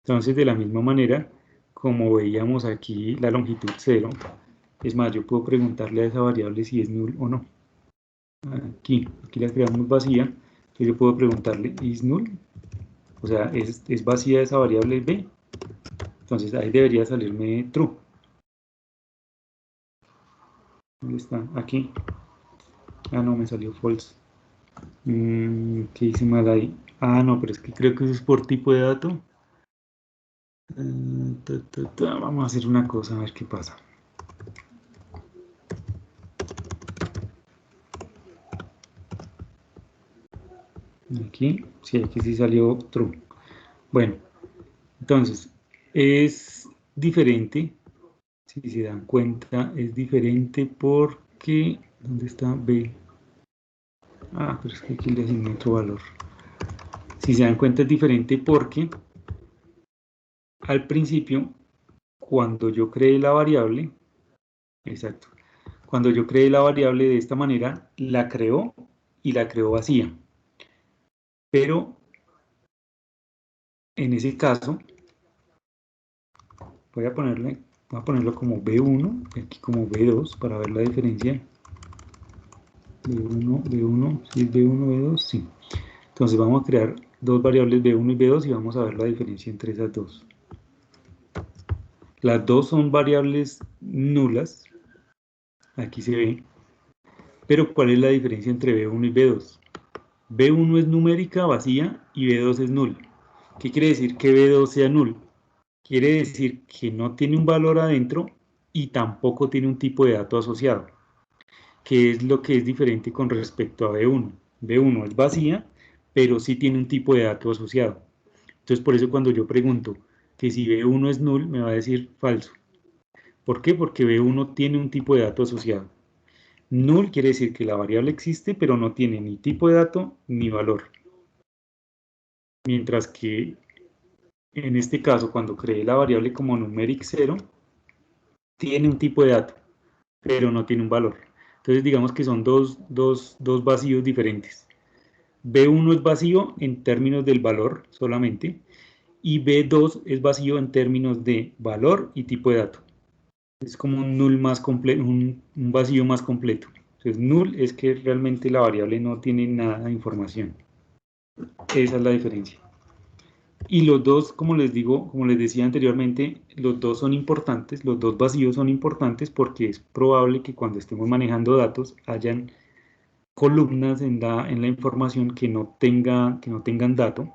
Entonces, de la misma manera, como veíamos aquí la longitud 0, es más, yo puedo preguntarle a esa variable si es null o no. Aquí la creamos vacía, entonces yo puedo preguntarle isNull, o sea, ¿es vacía esa variable b? Entonces ahí debería salirme true. ¿Dónde está? Aquí. Ah, no, me salió false. ¿Qué hice mal ahí? Ah, no, pero es que creo que eso es por tipo de dato. Vamos a hacer una cosa, a ver qué pasa. Aquí sí salió true. Bueno, entonces, es diferente. Si se dan cuenta, es diferente porque... ¿Dónde está B? Ah, pero es que aquí le asigné otro valor. Si se dan cuenta, es diferente porque al principio, cuando yo creé la variable, exacto, cuando yo creé la variable de esta manera, la creó y la creó vacía. Pero en ese caso, voy a ponerlo como B1, y aquí como B2 para ver la diferencia. B1, B1, ¿sí es B1, B2? Sí. Entonces vamos a crear dos variables B1 y B2 y vamos a ver la diferencia entre esas dos. Las dos son variables nulas, aquí se ve, pero ¿cuál es la diferencia entre B1 y B2? B1 es numérica vacía y B2 es null. ¿Qué quiere decir que B2 sea null? Quiere decir que no tiene un valor adentro y tampoco tiene un tipo de dato asociado, que es lo que es diferente con respecto a B1. B1 es vacía, pero sí tiene un tipo de dato asociado. Entonces, por eso cuando yo pregunto que si B1 es null, me va a decir falso. ¿Por qué? Porque B1 tiene un tipo de dato asociado. Null quiere decir que la variable existe, pero no tiene ni tipo de dato ni valor. Mientras que en este caso, cuando creé la variable como numeric 0, tiene un tipo de dato, pero no tiene un valor. Entonces digamos que son dos vacíos diferentes. B1 es vacío en términos del valor solamente, y B2 es vacío en términos de valor y tipo de dato. Es como un null más completo, un vacío más completo. Entonces null es que realmente la variable no tiene nada de información. Esa es la diferencia. Y los dos, como les digo, como les decía anteriormente, los dos son importantes, los dos vacíos son importantes porque es probable que cuando estemos manejando datos hayan columnas en la información que no tengan dato,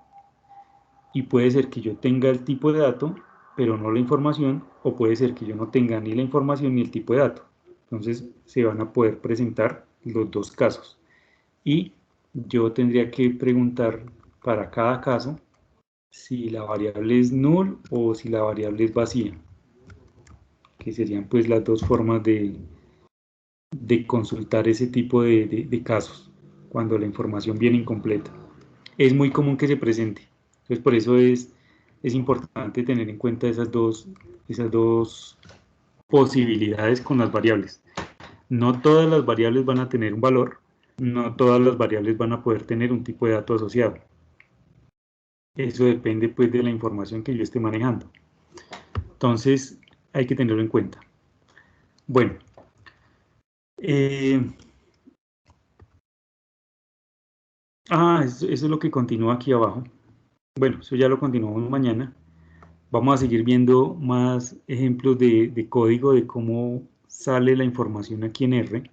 y puede ser que yo tenga el tipo de dato, pero no la información, o puede ser que yo no tenga ni la información ni el tipo de dato. Entonces se van a poder presentar los dos casos. Y yo tendría que preguntar para cada caso si la variable es null o si la variable es vacía, que serían pues las dos formas de consultar ese tipo de casos, cuando la información viene incompleta. Es muy común que se presente. Entonces por eso es importante tener en cuenta esas dos posibilidades con las variables. No todas las variables van a tener un valor, no todas las variables van a poder tener un tipo de dato asociado. Eso depende pues de la información que yo esté manejando. Entonces hay que tenerlo en cuenta. Bueno, eso es lo que continúa aquí abajo. Bueno, eso ya lo continuamos mañana. Vamos a seguir viendo más ejemplos de código de cómo sale la información aquí en R,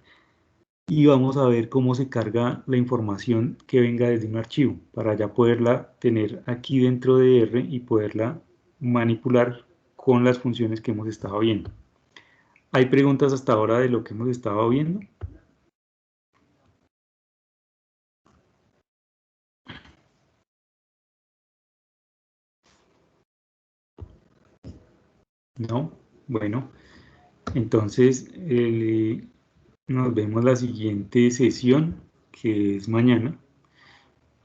y vamos a ver cómo se carga la información que venga desde un archivo para ya poderla tener aquí dentro de R y poderla manipular con las funciones que hemos estado viendo. ¿Hay preguntas hasta ahora de lo que hemos estado viendo? ¿No? Bueno, entonces nos vemos la siguiente sesión, que es mañana,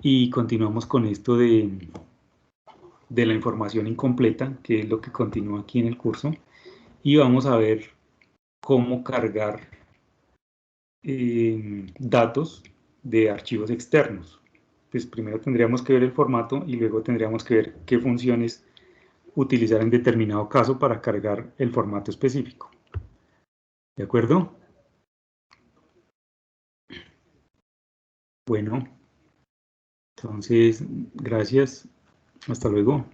y continuamos con esto de la información incompleta, que es lo que continúa aquí en el curso, y vamos a ver cómo cargar datos de archivos externos. Pues primero tendríamos que ver el formato y luego tendríamos que ver qué funciones utilizar en determinado caso para cargar el formato específico. ¿De acuerdo? Bueno, entonces, gracias. Hasta luego.